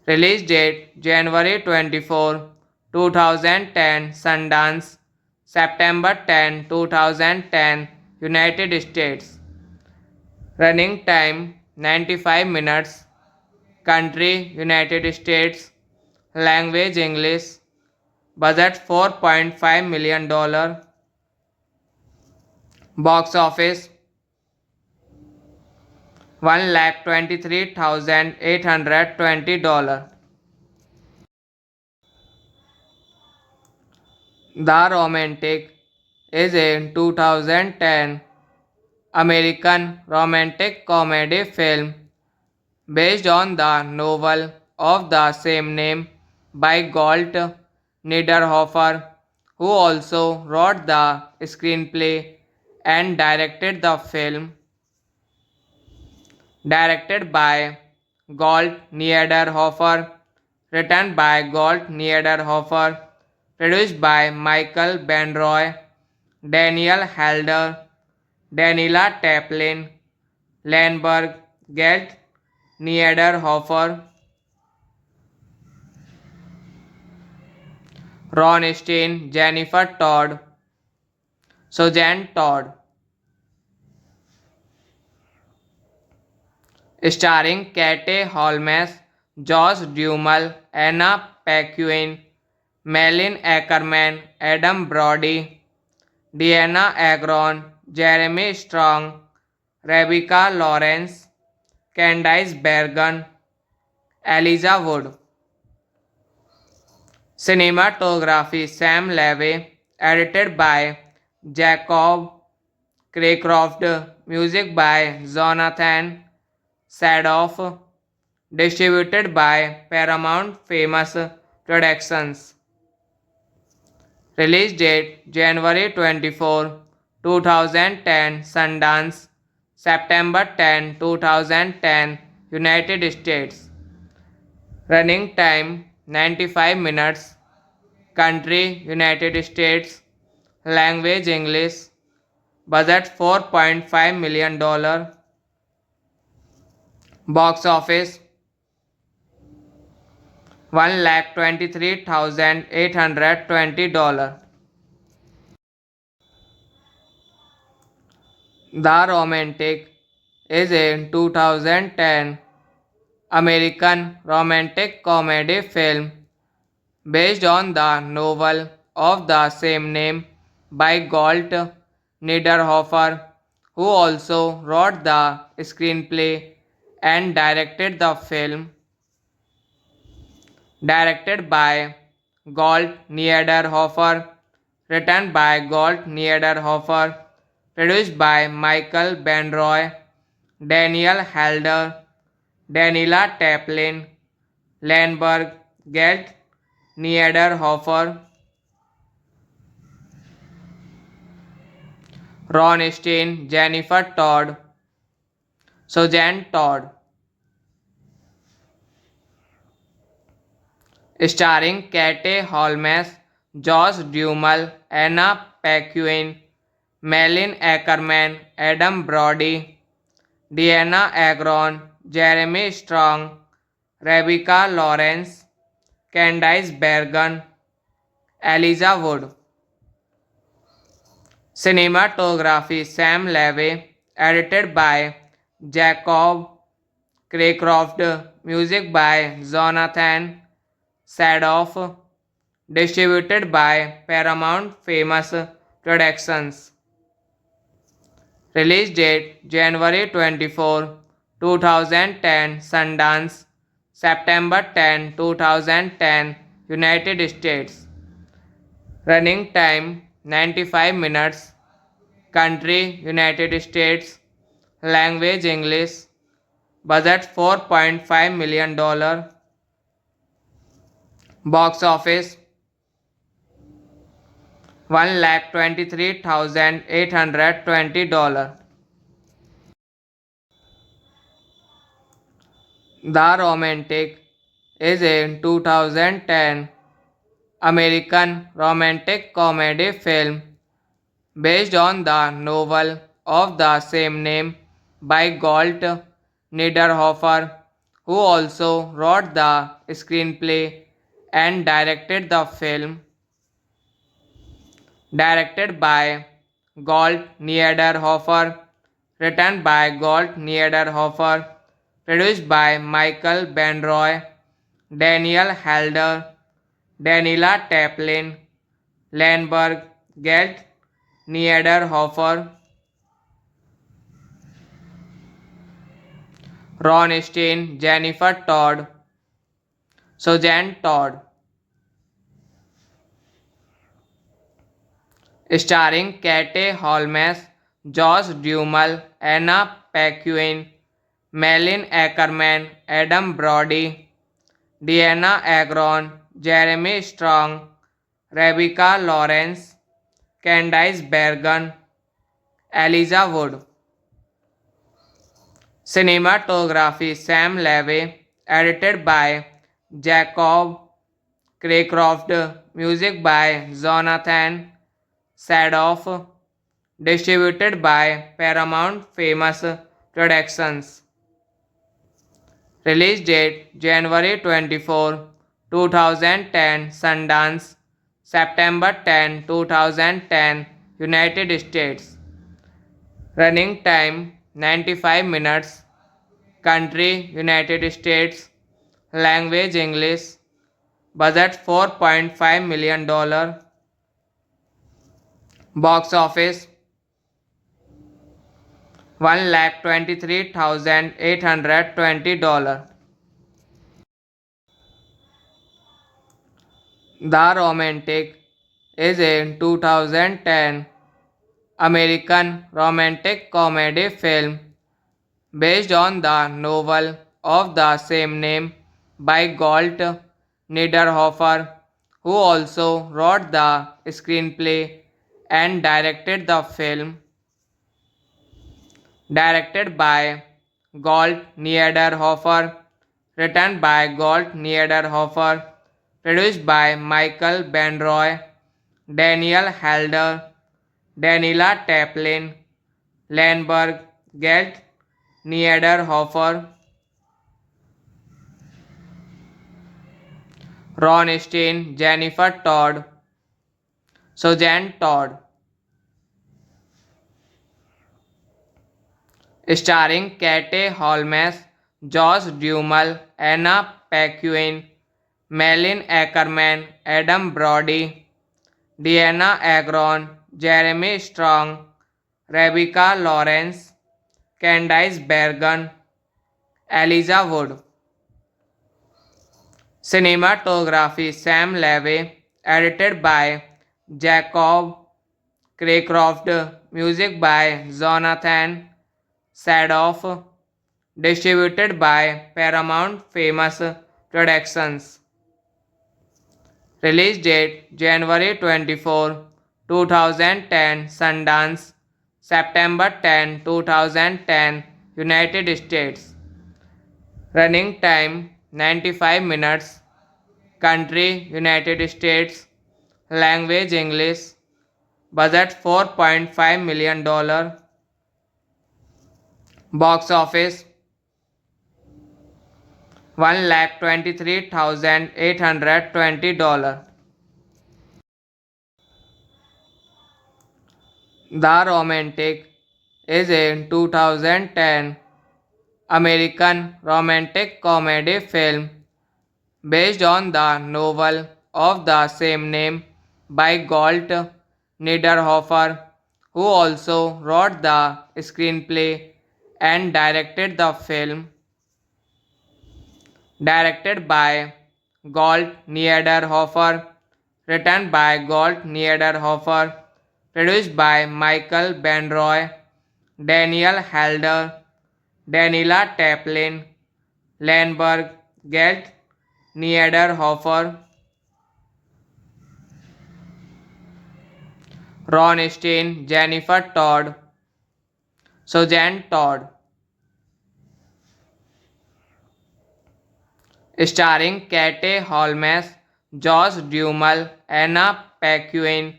A: Release date January 24, 2010 Sundance, September 10, 2010 United States. Running time 95 minutes. Country United States. Language English. Budget $4.5 million. Box office 1,23,820. The Romantic is a 2010 American romantic comedy film based on the novel of the same name by Galt Niederhofer, who also wrote the screenplay and directed the film. Directed by Galt Niederhofer, written by Galt Niederhofer, produced by Michael Benroy, Daniel Halder, Daniela Taplin, Landberg, Galt Niederhofer, Ron Stein, Jennifer Todd, Suzanne Todd. Starring Kate Holmes, Josh Duhamel, Anna Paquin, Malin Ackerman, Adam Brody, Deanna Agron, Jeremy Strong, Rebecca Lawrence, Candice Bergen, Elijah Wood. Cinematography Sam Levy, edited by Jacob Craycroft, music by Jonathan Sadoff, distributed by Paramount Famous Productions. Release date January 24, 2010 Sundance, September 10, 2010 United States. Running time 95 minutes. Country United States. Language English. Budget $4.5 million. Box office 1,23,820. The Romantic is a 2010 American romantic comedy film based on the novel of the same name by Gold Niederhofer, who also wrote the screenplay and directed the film. Directed by Gold Niederhofer, written by Gold Niederhofer, produced by Michael Benroy, Daniel Halder, Daniela Taplin, Landberg, Gelt Niederhofer, Ron Steen, Jennifer Todd, Suzanne Todd. Starring Kate Holmes, Josh Duhamel, Anna Paquin, Malin Ackerman, Adam Brody, Deanna Agron, Jeremy Strong, Rebecca Lawrence, Candice Bergen, Elijah Wood. Cinematography Sam Levy, edited by Jacob Craycroft, music by Jonathan Sadoff, distributed by Paramount Famous Productions. Release date January 24, 2010, Sundance, September 10, 2010, United States. Running time 95 minutes. Country United States. Language English. Budget $4.5 million. Box office $123,820. The Romantic is a 2010 American romantic comedy film based on the novel of the same name by Golt Niederhofer, who also wrote the screenplay and directed the film. Directed by Gold Niederhofer, written by Gold Niederhofer, produced by Michael Benroy, Daniel Halder, Daniela Taplin, Landberg, Gelt Niederhofer, Ron Steen, Jennifer Todd, Suzanne Todd. Starring Kate Holmes, Josh Duhamel, Anna Paquin, Malin Ackerman, Adam Brody, Deanna Agron, Jeremy Strong, Rebecca Lawrence, Candice Bergen, Elijah Wood. Cinematography Sam Levy, edited by Jacob Craycroft, music by Jonathan Sadoff, distributed by Paramount Famous Productions. Release date January 24, 2010, Sundance, September 10, 2010, United States. Running time 95 minutes. Country United States. Language English. Budget $4.5 million. Box office $123,820. The Romantic is a 2010 American romantic comedy film based on the novel of the same name by Golt Niederhofer, who also wrote the screenplay and directed the film. Directed by Gold Niederhofer, written by Gold Niederhofer, produced by Michael Benroy, Daniel Halder, Daniela Taplin, Landberg, Gelt Niederhofer, Ron Steen, Jennifer Todd, Suzanne Todd. Starring Kate Holmes, Josh Duhamel, Anna Paquin, Malin Ackerman, Adam Brody, Deanna Agron, Jeremy Strong, Rebecca Lawrence, Candice Bergen, Elijah Wood. Cinematography Sam Levy, edited by Jacob Craycroft, music by Jonathan Sadoff, distributed by Paramount Famous Productions. Release date January 24, 2010, Sundance, September 10, 2010, United States. Running time 95 minutes. Country United States. Language English. Budget $4.5 million. Box office $1,23,820. The Romantic is a 2010 American romantic comedy film based on the novel of the same name by Galt Niederhofer, who also wrote the screenplay and directed the film. Directed by Galt Niederhofer, written by Galt Niederhofer, produced by Michael Benroy, Daniel Halder, Daniela Taplin, Landberg, Galt Niederhofer, Ron Stein, Jennifer Todd, Suzanne Todd. Starring Kate Holmes, Josh Duhamel, Anna Paquin,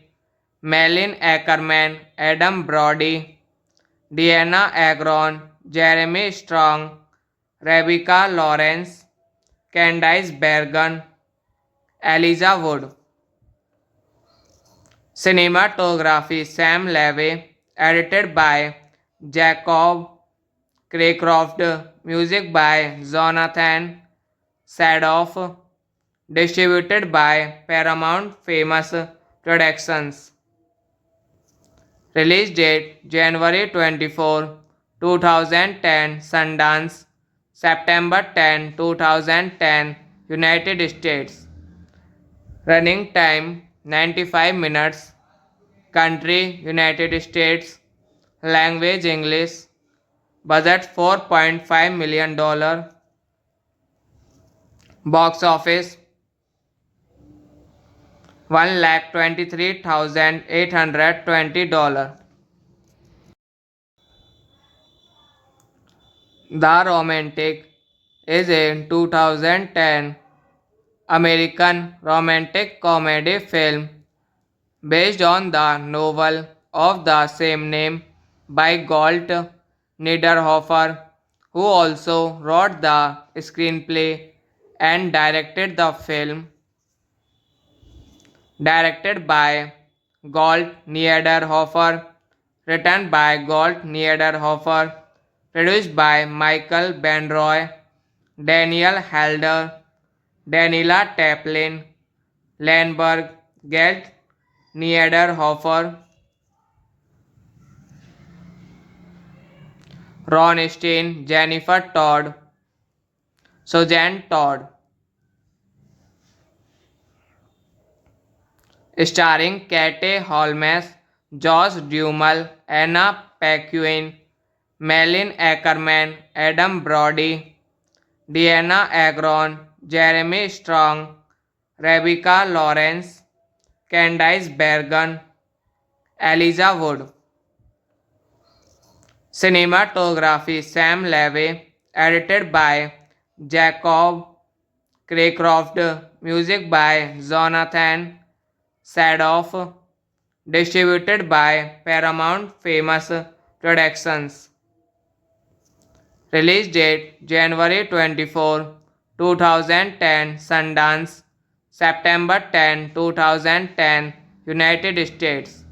A: Malin Ackerman, Adam Brody, Deanna Agron, Jeremy Strong, Rebecca Lawrence, Candice Bergen, Elijah Wood. Cinematography Sam Levy, edited by Jacob Craycroft, music by Jonathan Sadoff, distributed by Paramount Famous Productions. Release date January 24, 2010, Sundance, September 10, 2010, United States. Running time 95 minutes. Country United States. Language English. Budget $4.5 million. Box office $1,23,820. The Romantic is a 2010 American romantic comedy film based on the novel of the same name by Galt Niederhofer, who also wrote the screenplay and directed the film. Directed by Galt Niederhofer, written by Galt Niederhofer, produced by Michael Benroy, Daniel Halder, Daniela Taplin, Landberg, Galt Niederhofer, Ron Stein, Jennifer Todd, Suzanne Todd. Starring Kate Holmes, Josh Duhamel, Anna Paquin, Malin Ackerman, Adam Brody, Deanna Agron, Jeremy Strong, Rebecca Lawrence, Candice Bergen, Elijah Wood. Cinematography Sam Levy, edited by Jacob Craycroft, music by Jonathan Sadoff, distributed by Paramount Famous Productions. Release date January 24, 2010, Sundance, September 10, 2010, United States.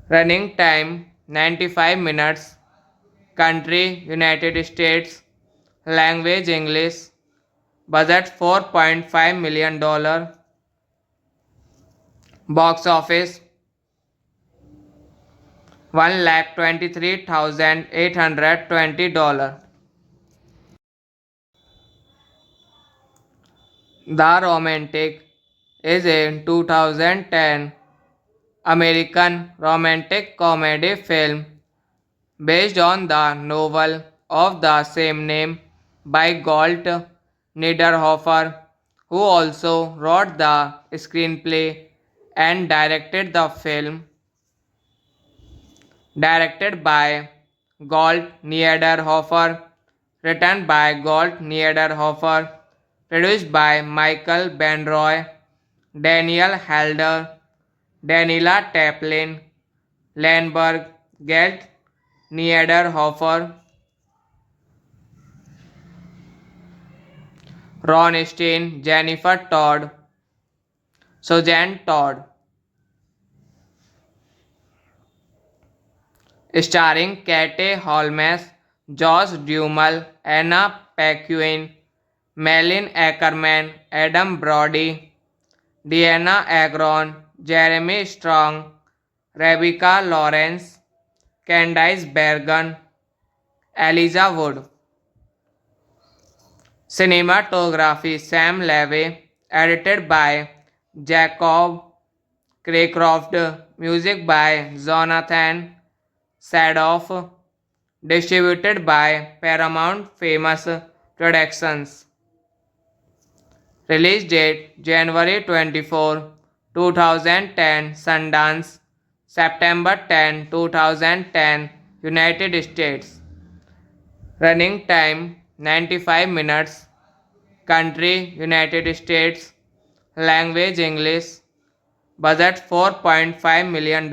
A: Running time 95 minutes. Country United States. Language English. Budget $4.5 million. Box office $1,23,820. The Romantic is a 2010 American romantic comedy film based on the novel of the same name by Galt Niederhofer, who also wrote the screenplay and directed the film. Directed by Galt Niederhofer, written by Galt Niederhofer, produced by Michael Benroy, Daniel Halder, Daniela Taplin, Landberg, Galt Niederhofer, Ron Stein, Jennifer Todd, Suzanne Todd, starring Kate Holmes, Josh Duhamel, Anna Paquin, Malin Ackerman, Adam Brody, Deanna Agron, Jeremy Strong, Rebecca Lawrence, Candice Bergen, Elijah Wood. Cinematography Sam Levy, edited by Jacob Craycroft, music by Jonathan Sadoff, distributed by Paramount Famous Productions. Release date January 24, 2010, Sundance, September 10, 2010, United States. Running time 95 minutes. Country United States. Language English. Budget $4.5 million.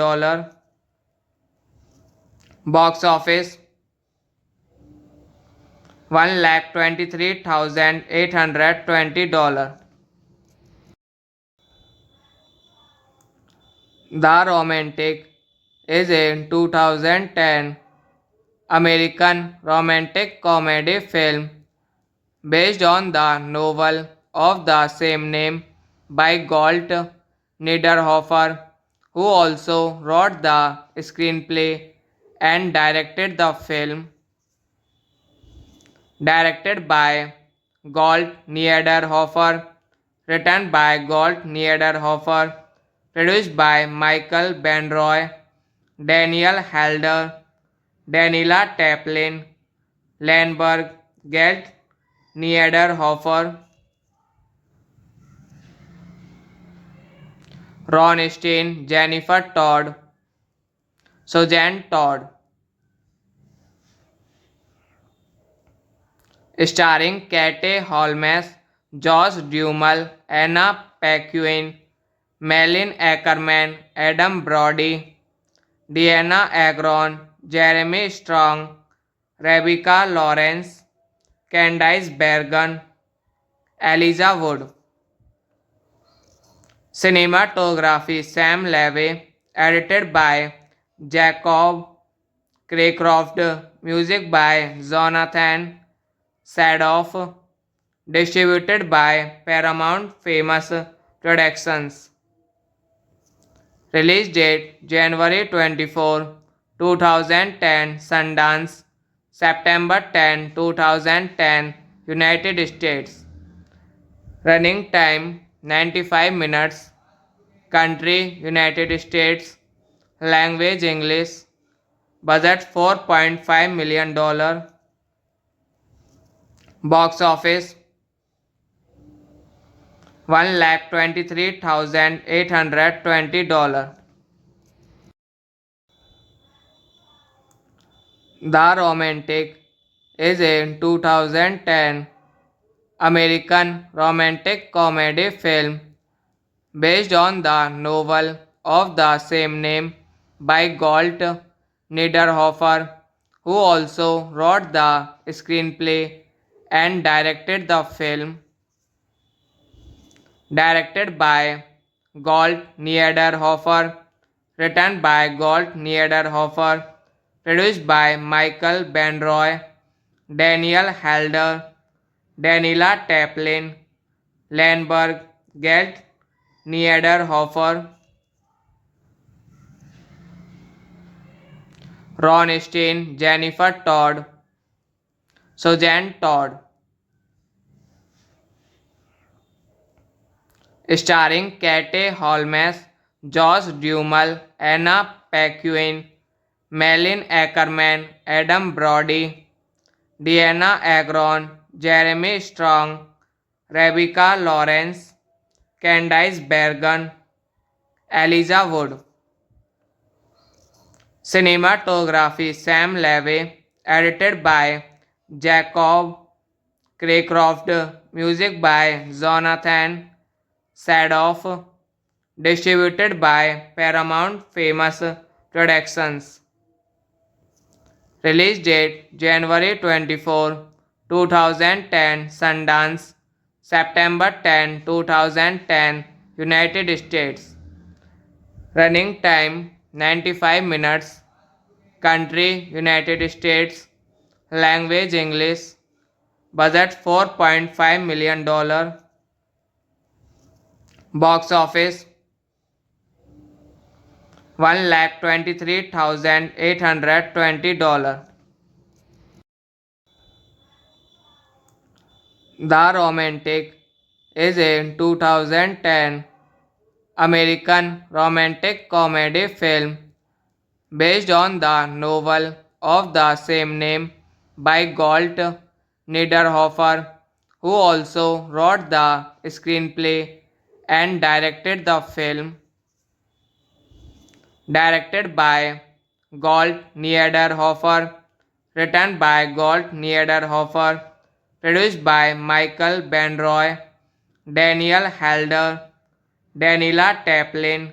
A: Box office $1,23,820. The Romantic is a 2010 American romantic comedy film based on the novel of the same name by Galt Niederhofer, who also wrote the screenplay and directed the film. Directed by Galt Niederhofer, written by Galt Niederhofer, produced by Michael Benroy, Daniel Halder, Daniela Taplin, Landberg, Galt Niederhofer, Ron Stein, Jennifer Todd, Suzanne Todd, starring Kate Holmes, Josh Duhamel, Anna Paquin, Malin Ackerman, Adam Brody, Deanna Agron, Jeremy Strong, Rebecca Lawrence, Candice Bergen, Elijah Wood. Cinematography Sam Levy, edited by Jacob Craycroft, music by Jonathan Sadoff, distributed by Paramount Famous Productions. Release date January 24, 2010, Sundance, September 10, 2010, United States. Running time 95 minutes. Country United States. Language English. Budget $4.5 million. Box office $1,23,820. The Romantic is a 2010 American romantic comedy film based on the novel of the same name by Galt Niederhofer, who also wrote the screenplay and directed the film. Directed by Galt Niederhofer, written by Galt Niederhofer, produced by Michael Benroy, Daniel Halder, Daniela Taplin, Landberg, Galt Niederhofer, Ron Stein, Jennifer Todd, Suzanne Todd. Starring Kate Holmes, Josh Duhamel, Anna Paquin, Malin Ackerman, Adam Brody, Deanna Agron, Jeremy Strong, Rebecca Lawrence, Candice Bergen, Elijah Wood. Cinematography Sam Levy, edited by Jacob Craycroft, music by Jonathan Sadoff, distributed by Paramount Famous Productions. Release date January 24, 2010, Sundance, September 10, 2010, United States. Running time 95 minutes. Country United States. Language English. Budget $4.5 million. Box office $1,23,820. The Romantic is a 2010 American romantic comedy film based on the novel of the same name by Galt Niederhofer, who also wrote the screenplay and directed the film. Directed by Galt Niederhofer, written by Galt Niederhofer, produced by Michael Benroy, Daniel Halder, Daniela Taplin,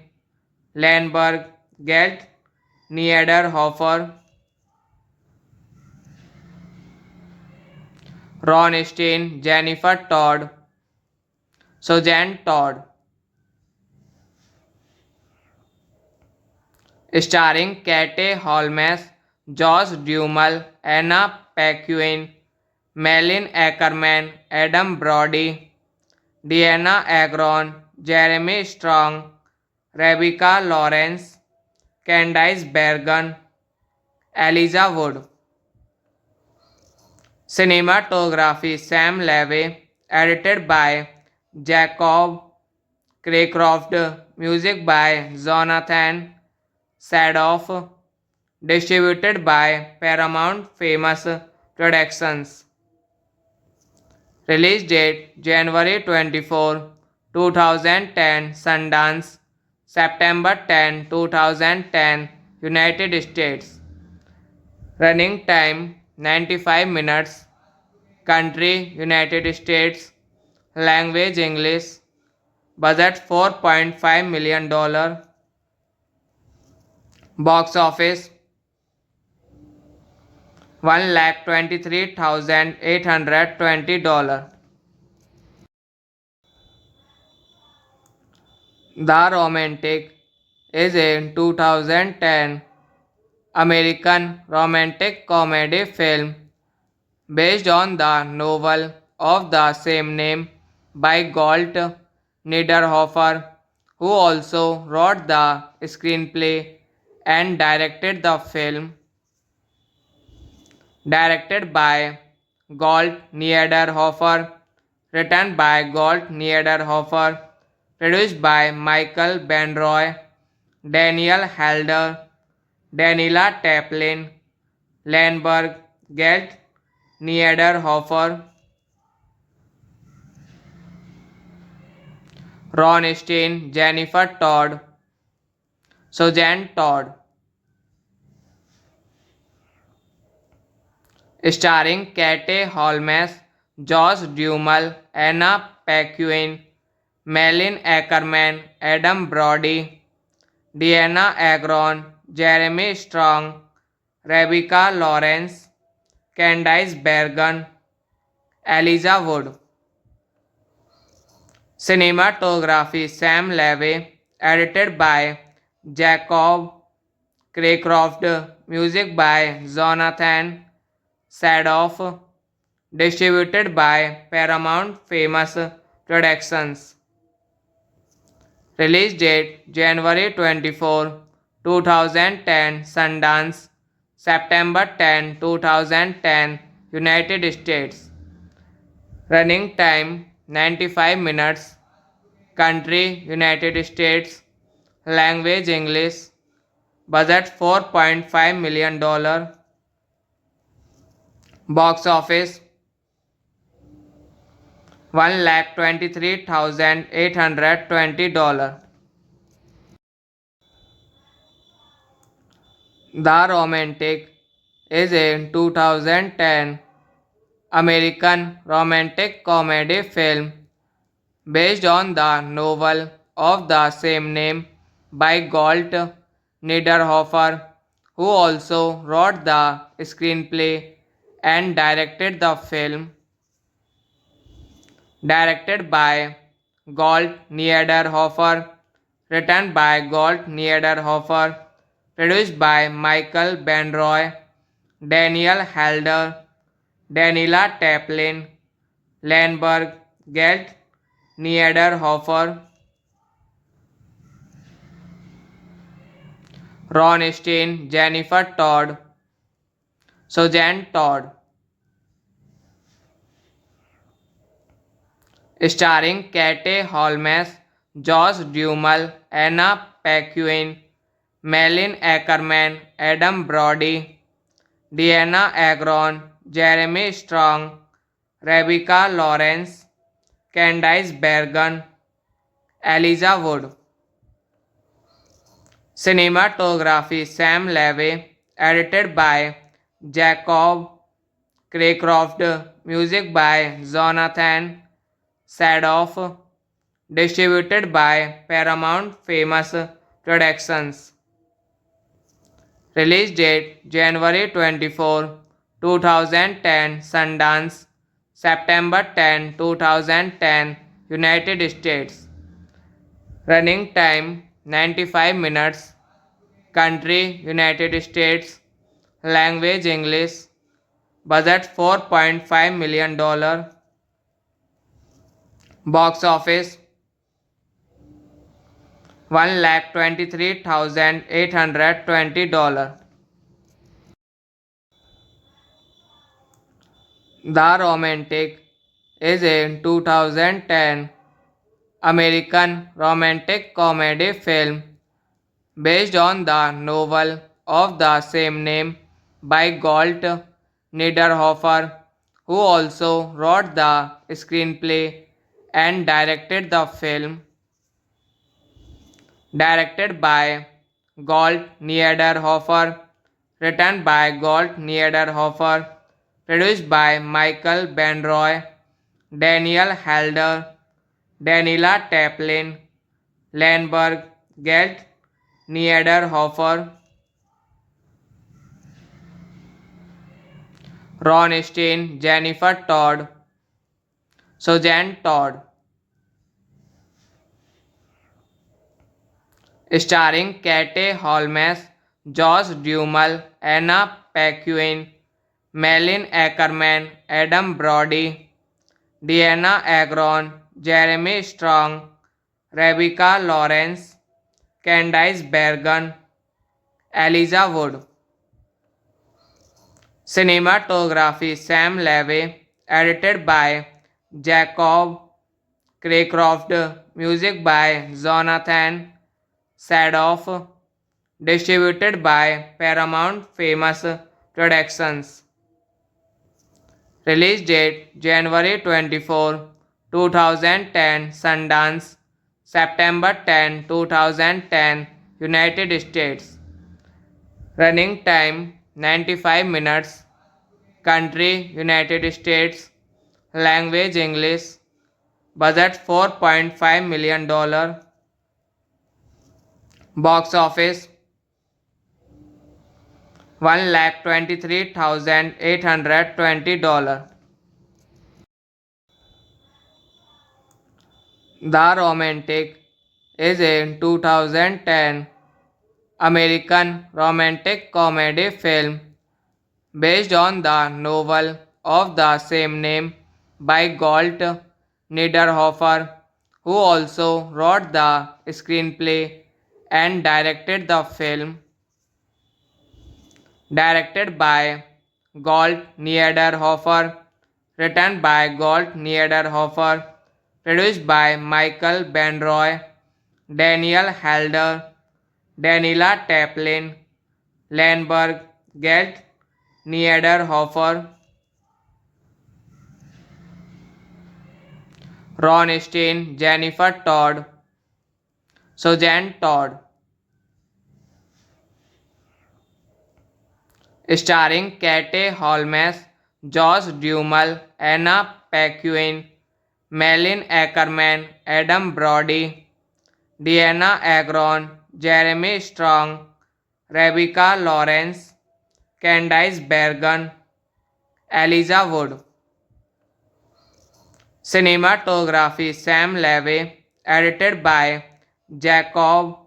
A: Landberg, Galt Niederhofer, Ron Stein, Jennifer Todd, Suzanne Todd. Starring Kate Holmes, Josh Duhamel, Anna Paquin, Malin Ackerman, Adam Brody, Deanna Agron, Jeremy Strong, Rebecca Lawrence, Candice Bergen, Elijah Wood. Cinematography Sam Levy, edited by Jacob Craycroft, music by Jonathan Sadoff, distributed by Paramount Famous Productions. Release date January 24, 2010, Sundance, September 10, 2010, United States. Running time 95 minutes. Country United States. Language English. Budget $4.5 million. Box office $1,23,820. The Romantic is a 2010 American romantic comedy film based on the novel of the same name by Galt Niederhofer, who also wrote the screenplay and directed the film. Directed by Galt Niederhofer, written by Galt Niederhofer, produced by Michael Benroy, Daniel Halder, Daniela Taplin, Landberg, Galt Niederhofer, Ron Stein, Jennifer Todd, Suzanne Todd. Starring Kate Holmes, Josh Duhamel, Anna Paquin, Malin Ackerman, Adam Brody, Deanna Agron, Jeremy Strong, Rebecca Lawrence, Candice Bergen, Elijah Wood. Cinematography Sam Levy, edited by Jacob Craycroft, music by Jonathan Sadoff, distributed by Paramount Famous Productions. Release date January 24, 2010, Sundance, September 10, 2010, United States. Running time 95 minutes. Country United States. Language English. Budget $4.5 million. Box office $1,23,820. The Romantic is a 2010 American romantic comedy film based on the novel of the same name by Galt Niederhofer, who also wrote the screenplay and directed the film. Directed by Galt Niederhofer, written by Galt Niederhofer, produced by Michael Benroy, Daniel Halder, Daniela Taplin, Landberg, Galt Niederhofer, Ron Steen, Jennifer Todd, Suzanne Todd. Starring Kate Holmes, Josh Duhamel, Anna Paquin, Malin Ackerman, Adam Brody, Deanna Agron, Jeremy Strong, Rebecca Lawrence, Candice Bergen, Elijah Wood. Cinematography Sam Levy, edited by Jacob Craycroft, music by Jonathan Sadoff, distributed by Paramount Famous Productions. Release date January 24, 2010, Sundance, September 10, 2010, United States. Running time 95 minutes. Country United States. Language English. Budget $4.5 million. Box office $1,23,820. The Romantic is a 2010 American romantic comedy film based on the novel of the same name by Galt Niederhofer, who also wrote the screenplay and directed the film. Directed by Galt Niederhofer, written by Galt Niederhofer, produced by Michael Benroy, Daniel Halder, Daniela Taplin, Landberg, Galt Niederhofer, Ron Steen, Jennifer Todd, Suzanne Todd. Starring Kate Holmes, Josh Duhamel, Anna Paquin, Malin Ackerman, Adam Brody, Deanna Agron, Jeremy Strong, Rebecca Lawrence, Candice Bergen, Elijah Wood. Cinematography Sam Levy, edited by Jacob Craycroft, music by Jonathan Sadoff, distributed by Paramount Famous Productions. Release date January 24, 2010, Sundance, September 10, 2010, United States. Running time 95 minutes. Country United States. Language English. Budget $4.5 million. Box office $1,23,820. The Romantic is a 2010 American romantic comedy film based on the novel of the same name by Galt Niederhofer, who also wrote the screenplay and directed the film. directed by Gold Niederhofer, written by Gold Niederhofer, produced by Michael Benroy, Daniel Halder, Daniela Taplin, Landberg, Gelt Niederhofer, Ron Steen, Jennifer Todd, Suzanne Todd, starring Kate Holmes, Josh Duhamel, Anna Paquin, Malin Ackerman, Adam Brody, Deanna Agron, Jeremy Strong, Rebecca Lawrence, Candice Bergen, Elijah Wood. Cinematography Sam Levy, edited by Jacob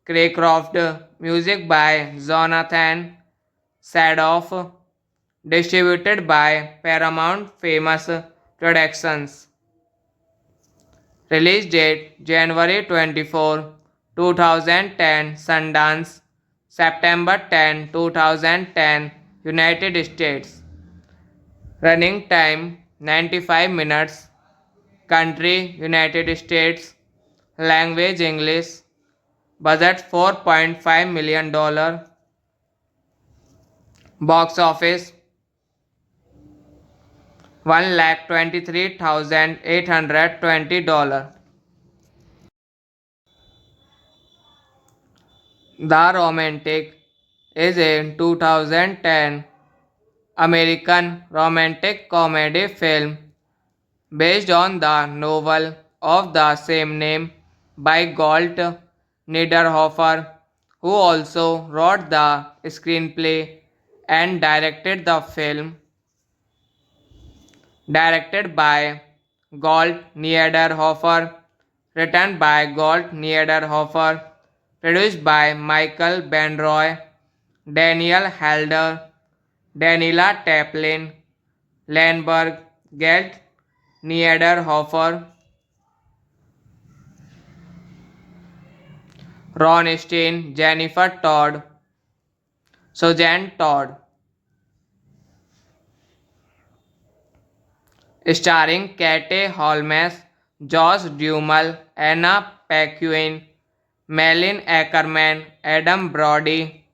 A: Craycroft, music by Jonathan Sadoff, distributed by Paramount Famous Productions. Release date January 24, 2010, Sundance, September 10, 2010, United States. Running time 95 minutes. Country United States. Language English. Budget $4.5 million. Box office $1,23,820. The Romantic is a 2010 American romantic comedy film based on the novel of the same name by Golt Niederhofer, who also wrote the screenplay and directed the film. Directed by Gold Niederhofer, written by Gold Niederhofer, produced by Michael Benroy, Daniel Halder, Daniela Taplin, Landberg, Gelt Niederhofer, Ron Steen, Jennifer Todd, Suzanne Todd, starring Kate Holmes, Josh Duhamel, Anna Paquin, Malin Ackerman, Adam Brody,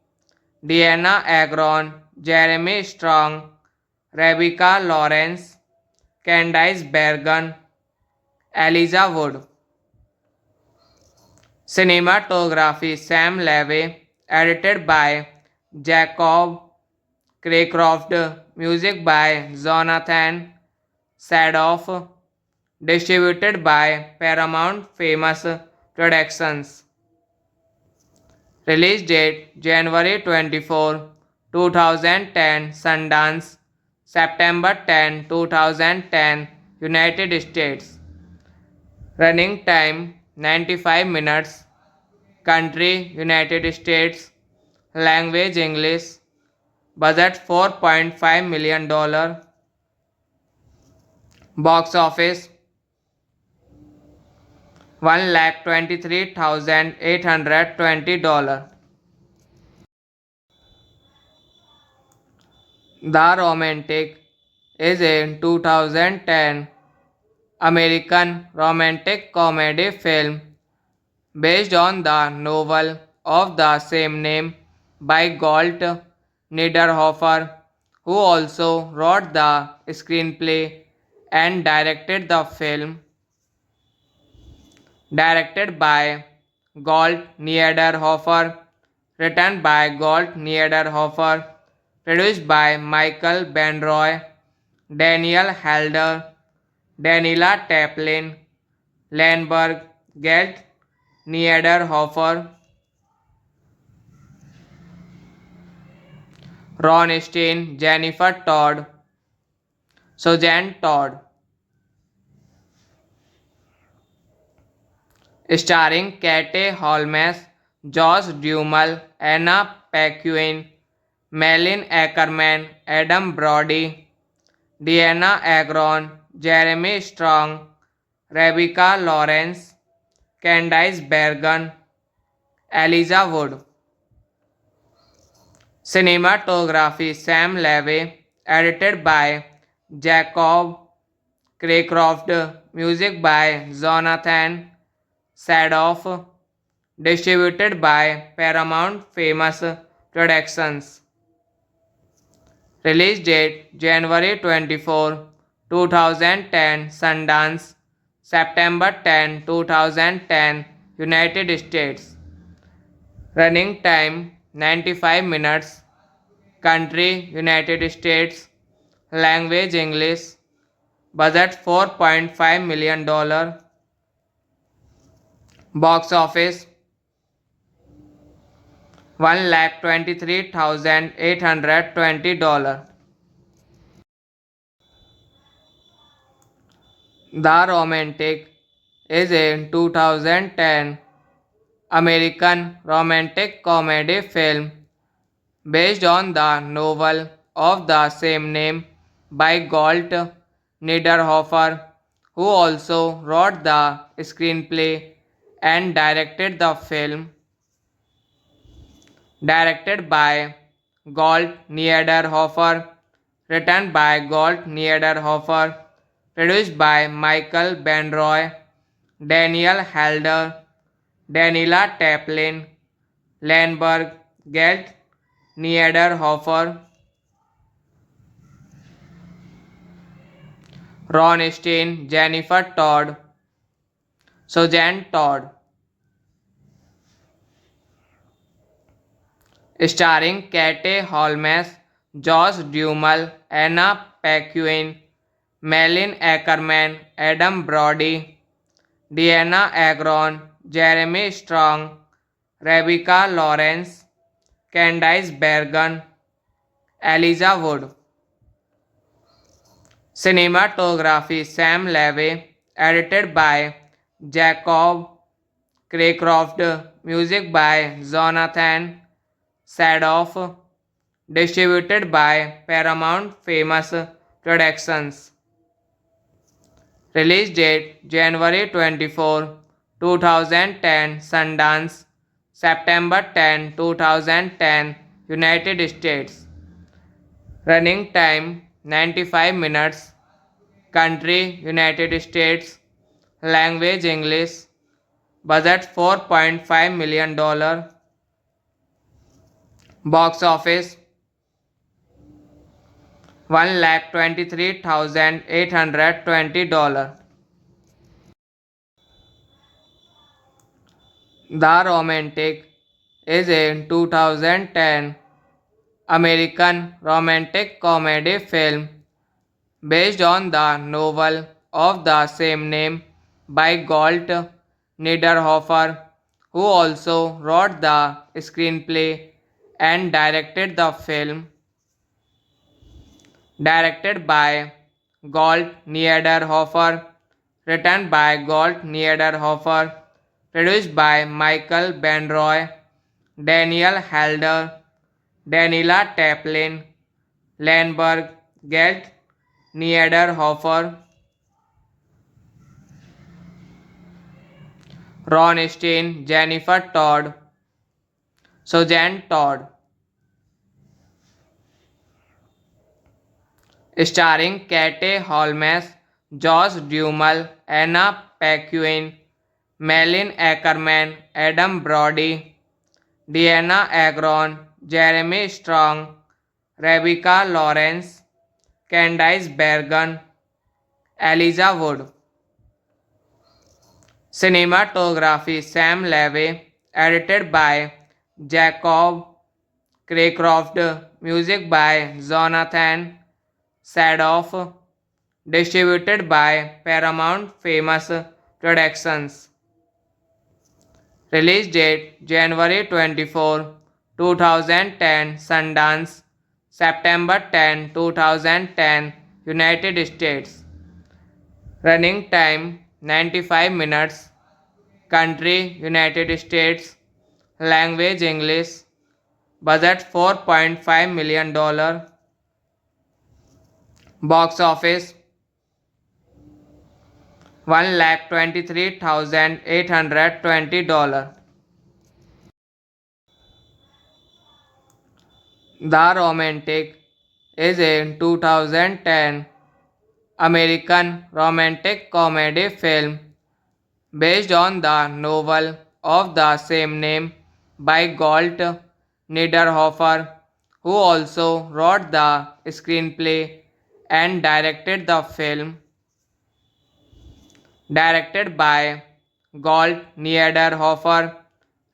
A: Deanna Agron, Jeremy Strong, Rebecca Lawrence, Candice Bergen, Elijah Wood. Cinematography Sam Levy, edited by Jacob Craycroft, music by Jonathan Sadoff, distributed by Paramount Famous Productions. Release date January 24, 2010, Sundance, September 10, 2010, United States. Running time 95 minutes. Country United States. Language English. Budget $4.5 million. Box office $1,23,820. The Romantic is a 2010 American romantic comedy film based on the novel of the same name by Golt Niederhofer, who also wrote the screenplay and directed the film. Directed by Gold Niederhofer, written by Gold Niederhofer, produced by Michael Benroy, Daniel Halder, Daniela Taplin, Landberg, Gelt Niederhofer, Ron Steen, Jennifer Todd, Suzanne Todd, starring Kate Holmes, Josh Duhamel, Anna Paquin, Malin Ackerman, Adam Brody, Deanna Agron, Jeremy Strong, Rebecca Lawrence, Candice Bergen, Elijah Wood. Cinematography Sam Levy, edited by Jacob Craycroft, music by Jonathan Sadoff, distributed by Paramount Famous Productions. Release date January 24, 2010, Sundance, September 10, 2010, United States. Running time 95 minutes. Country United States. Language English. Budget $4.5 million. Box office $1,23,820. The Romantic is a 2010 American romantic comedy film based on the novel of the same name by Galt Niederhofer, who also wrote the screenplay and directed the film. Directed by Galt Niederhofer, written by Galt Niederhofer, produced by Michael Benroy, Daniel Halder, Daniela Taplin, Landberg, Galt Niederhofer, Ron Stein, Jennifer Todd, Suzanne Todd. Starring Kate Holmes, Josh Duhamel, Anna Paquin, Malin Ackerman, Adam Brody, Deanna Agron, Jeremy Strong, Rebecca Lawrence, Candice Bergen, Elijah Wood. Cinematography Sam Levy, edited by Jacob Craycroft, music by Jonathan Sadoff, distributed by Paramount Famous Productions. Release date January 24, 2010, Sundance, September 10, 2010, United States. Running time 95 minutes. Country United States. Language English. Budget $4.5 million. Box office $1,23,820. The Romantic is a 2010 American romantic comedy film based on the novel of the same name by Galt Niederhofer, who also wrote the screenplay and directed the film. Directed by Galt Niederhofer, written by Galt Niederhofer, produced by Michael Benroy, Daniel Halder, Daniela Taplin, Landberg, Galt Niederhofer, Ron Stein, Jennifer Todd, Suzanne Todd. Starring Kate Holmes, Josh Duhamel, Anna Paquin, Malin Ackerman, Adam Brody, Deanna Agron, Jeremy Strong, Rebecca Lawrence, Candice Bergen, Elijah Wood. Cinematography Sam Levy, edited by Jacob Craycroft, music by Jonathan Sadoff, distributed by Paramount Famous Productions. Release date January 24, 2010, Sundance, September 10, 2010, United States. Running time 95 minutes. Country United States. Language English. Budget $4.5 million. Box office $1,23,820. The Romantic is a 2010 American romantic comedy film based on the novel of the same name by Galt Niederhofer, who also wrote the screenplay and directed the film. Directed by Galt Niederhofer,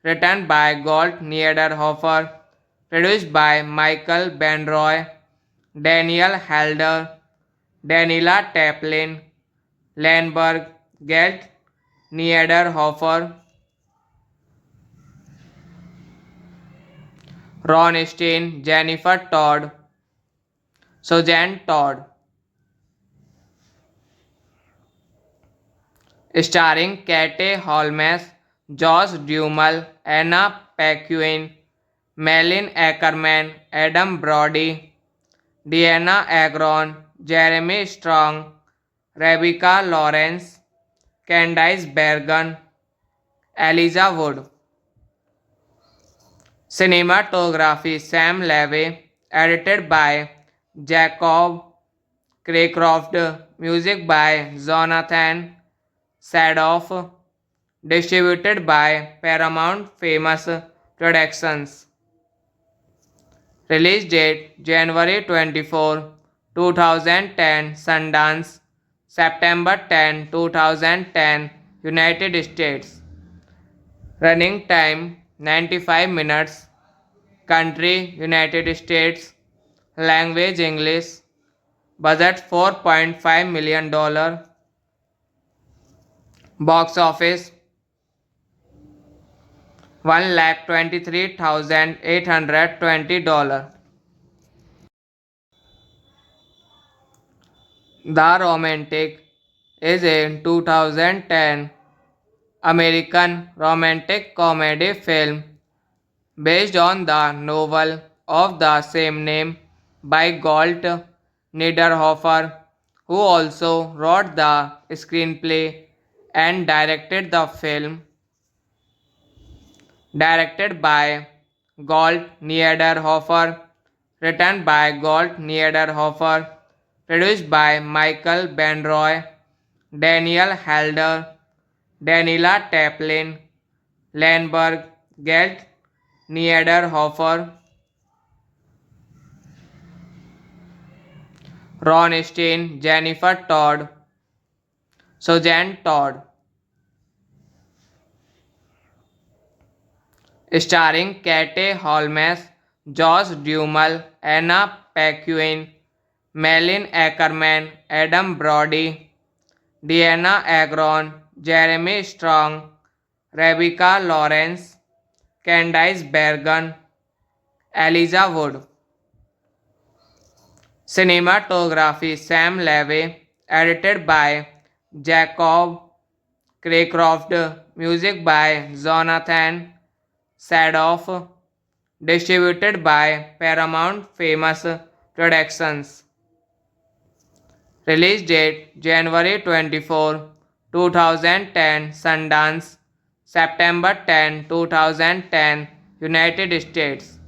A: written by Galt Niederhofer, produced by Michael Benroy, Daniel Halder, Daniela Taplin, Landberg, Galt Niederhofer, Ron Stein, Jennifer Todd, Suzanne Todd, starring Kate Holmes, Josh Duhamel, Anna Paquin, Malin Ackerman, Adam Brody, Deanna Agron, Jeremy Strong, Rebecca Lawrence, Candice Bergen, Elijah Wood. Cinematography Sam Levy, edited by Jacob Craycroft, music by Jonathan Sadoff, distributed by Paramount Famous Productions. Release date January 24, 2010, Sundance, September 10, 2010, United States. Running time 95 minutes. Country United States. Language English. Budget $4.5 million. Box office $1,23,820. The Romantic is a 2010 American romantic comedy film based on the novel of the same name by Galt Niederhofer, who also wrote the screenplay and directed the film. Directed by Galt Niederhofer, written by Galt Niederhofer, produced by Michael Benroy, Daniel Halder, Daniela Taplin, Landberg, Galt Niederhofer, Ron Stein, Jennifer Todd, Suzanne Todd, starring Kate Holmes, Josh Duhamel, Anna Paquin, Malin Ackerman, Adam Brody, Deanna Agron, Jeremy Strong, Rebecca Lawrence, Candice Bergen, Elijah Wood. Cinematography Sam Levy, edited by Jacob Craycroft, music by Jonathan Sadoff, distributed by Paramount Famous Productions. Release date January 24, 2010, Sundance, September 10, 2010, United States.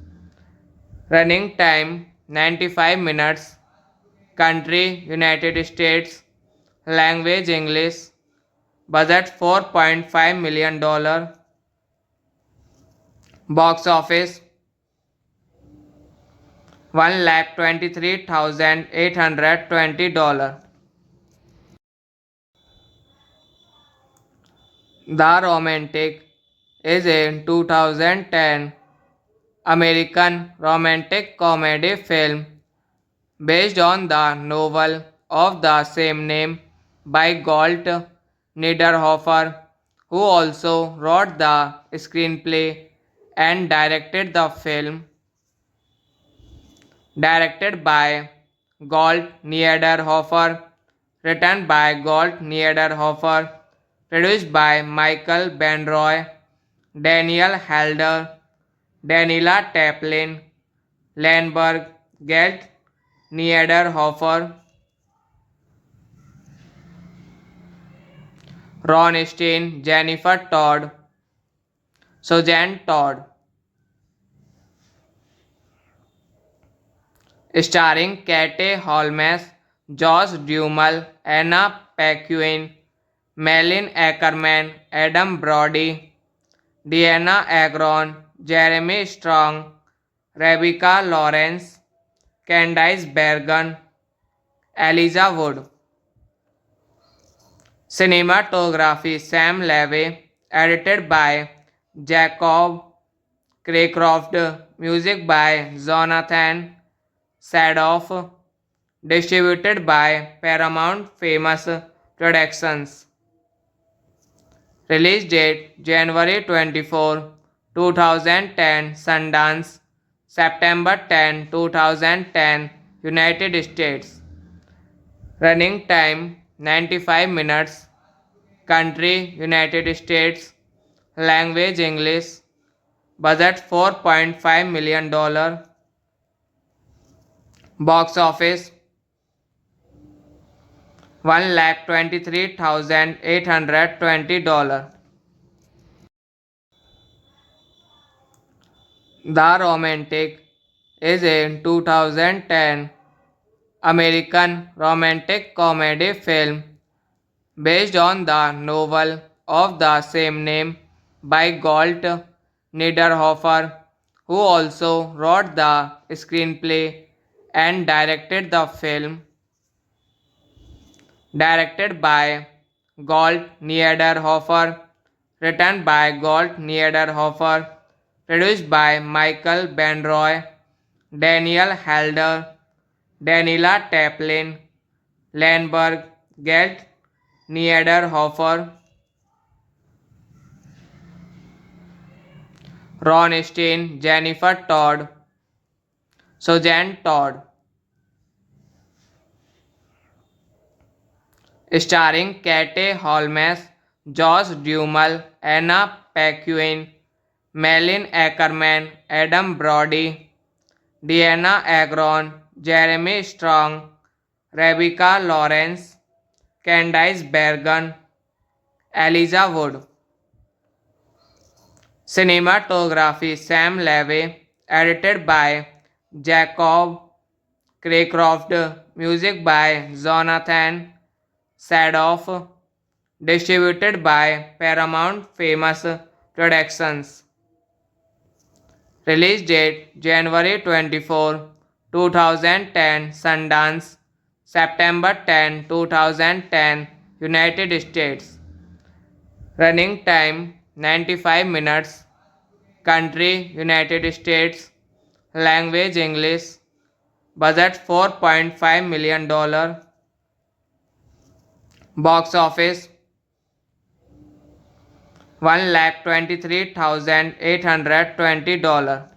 A: Running time 95 minutes. Country United States. Language English. Budget $4.5 million. Box office $1,23,820. The Romantic is a 2010 American romantic comedy film based on the novel of the same name by Galt Niederhofer, who also wrote the screenplay and directed the film. Directed by Galt Niederhofer, written by Galt Niederhofer, produced by Michael Benroy, Daniel Halder, Daniela Taplin, Landberg, Galt Niederhofer, Ron Stein, Jennifer Todd, Suzanne Todd, starring Katie Holmes, Josh Duhamel, Anna Paquin, Malin Ackerman, Adam Brody, Diana Agron, Jeremy Strong, Rebecca Lawrence, Candice Bergen, Elijah Wood. Cinematography Sam Levy, edited by Jacob Craycroft, music by Jonathan Sadoff, distributed by Paramount Famous Productions. Release date January 24, 2010, Sundance, September 10, 2010, United States. Running time 95 minutes. Country United States. Language English. Budget $4.5 million. Box office $123,820. The Romantic is a 2010 American romantic comedy film based on the novel of the same name by Galt Niederhofer, who also wrote the screenplay and directed the film. Directed by Galt Niederhofer, written by Galt Niederhofer, produced by Michael Benroy, Daniel Halder, Daniela Taplin, Landberg, Galt Niederhofer, Ron Steen, Jennifer Todd, Suzanne Todd. Starring Katie Holmes, Josh Duhamel, Anna Paquin, Malin Ackerman, Adam Brody, Diana Agron, Jeremy Strong, Rebecca Lawrence, Candice Bergen, Elijah Wood. Cinematography Sam Levy, edited by Jacob Craycroft, music by Jonathan Sadoff, distributed by Paramount Famous Productions. Release date January 24, 2010, Sundance, September 10, 2010, United States. Running time 95 minutes. Country United States. Language English. Budget $4.5 million. Box office $123,820.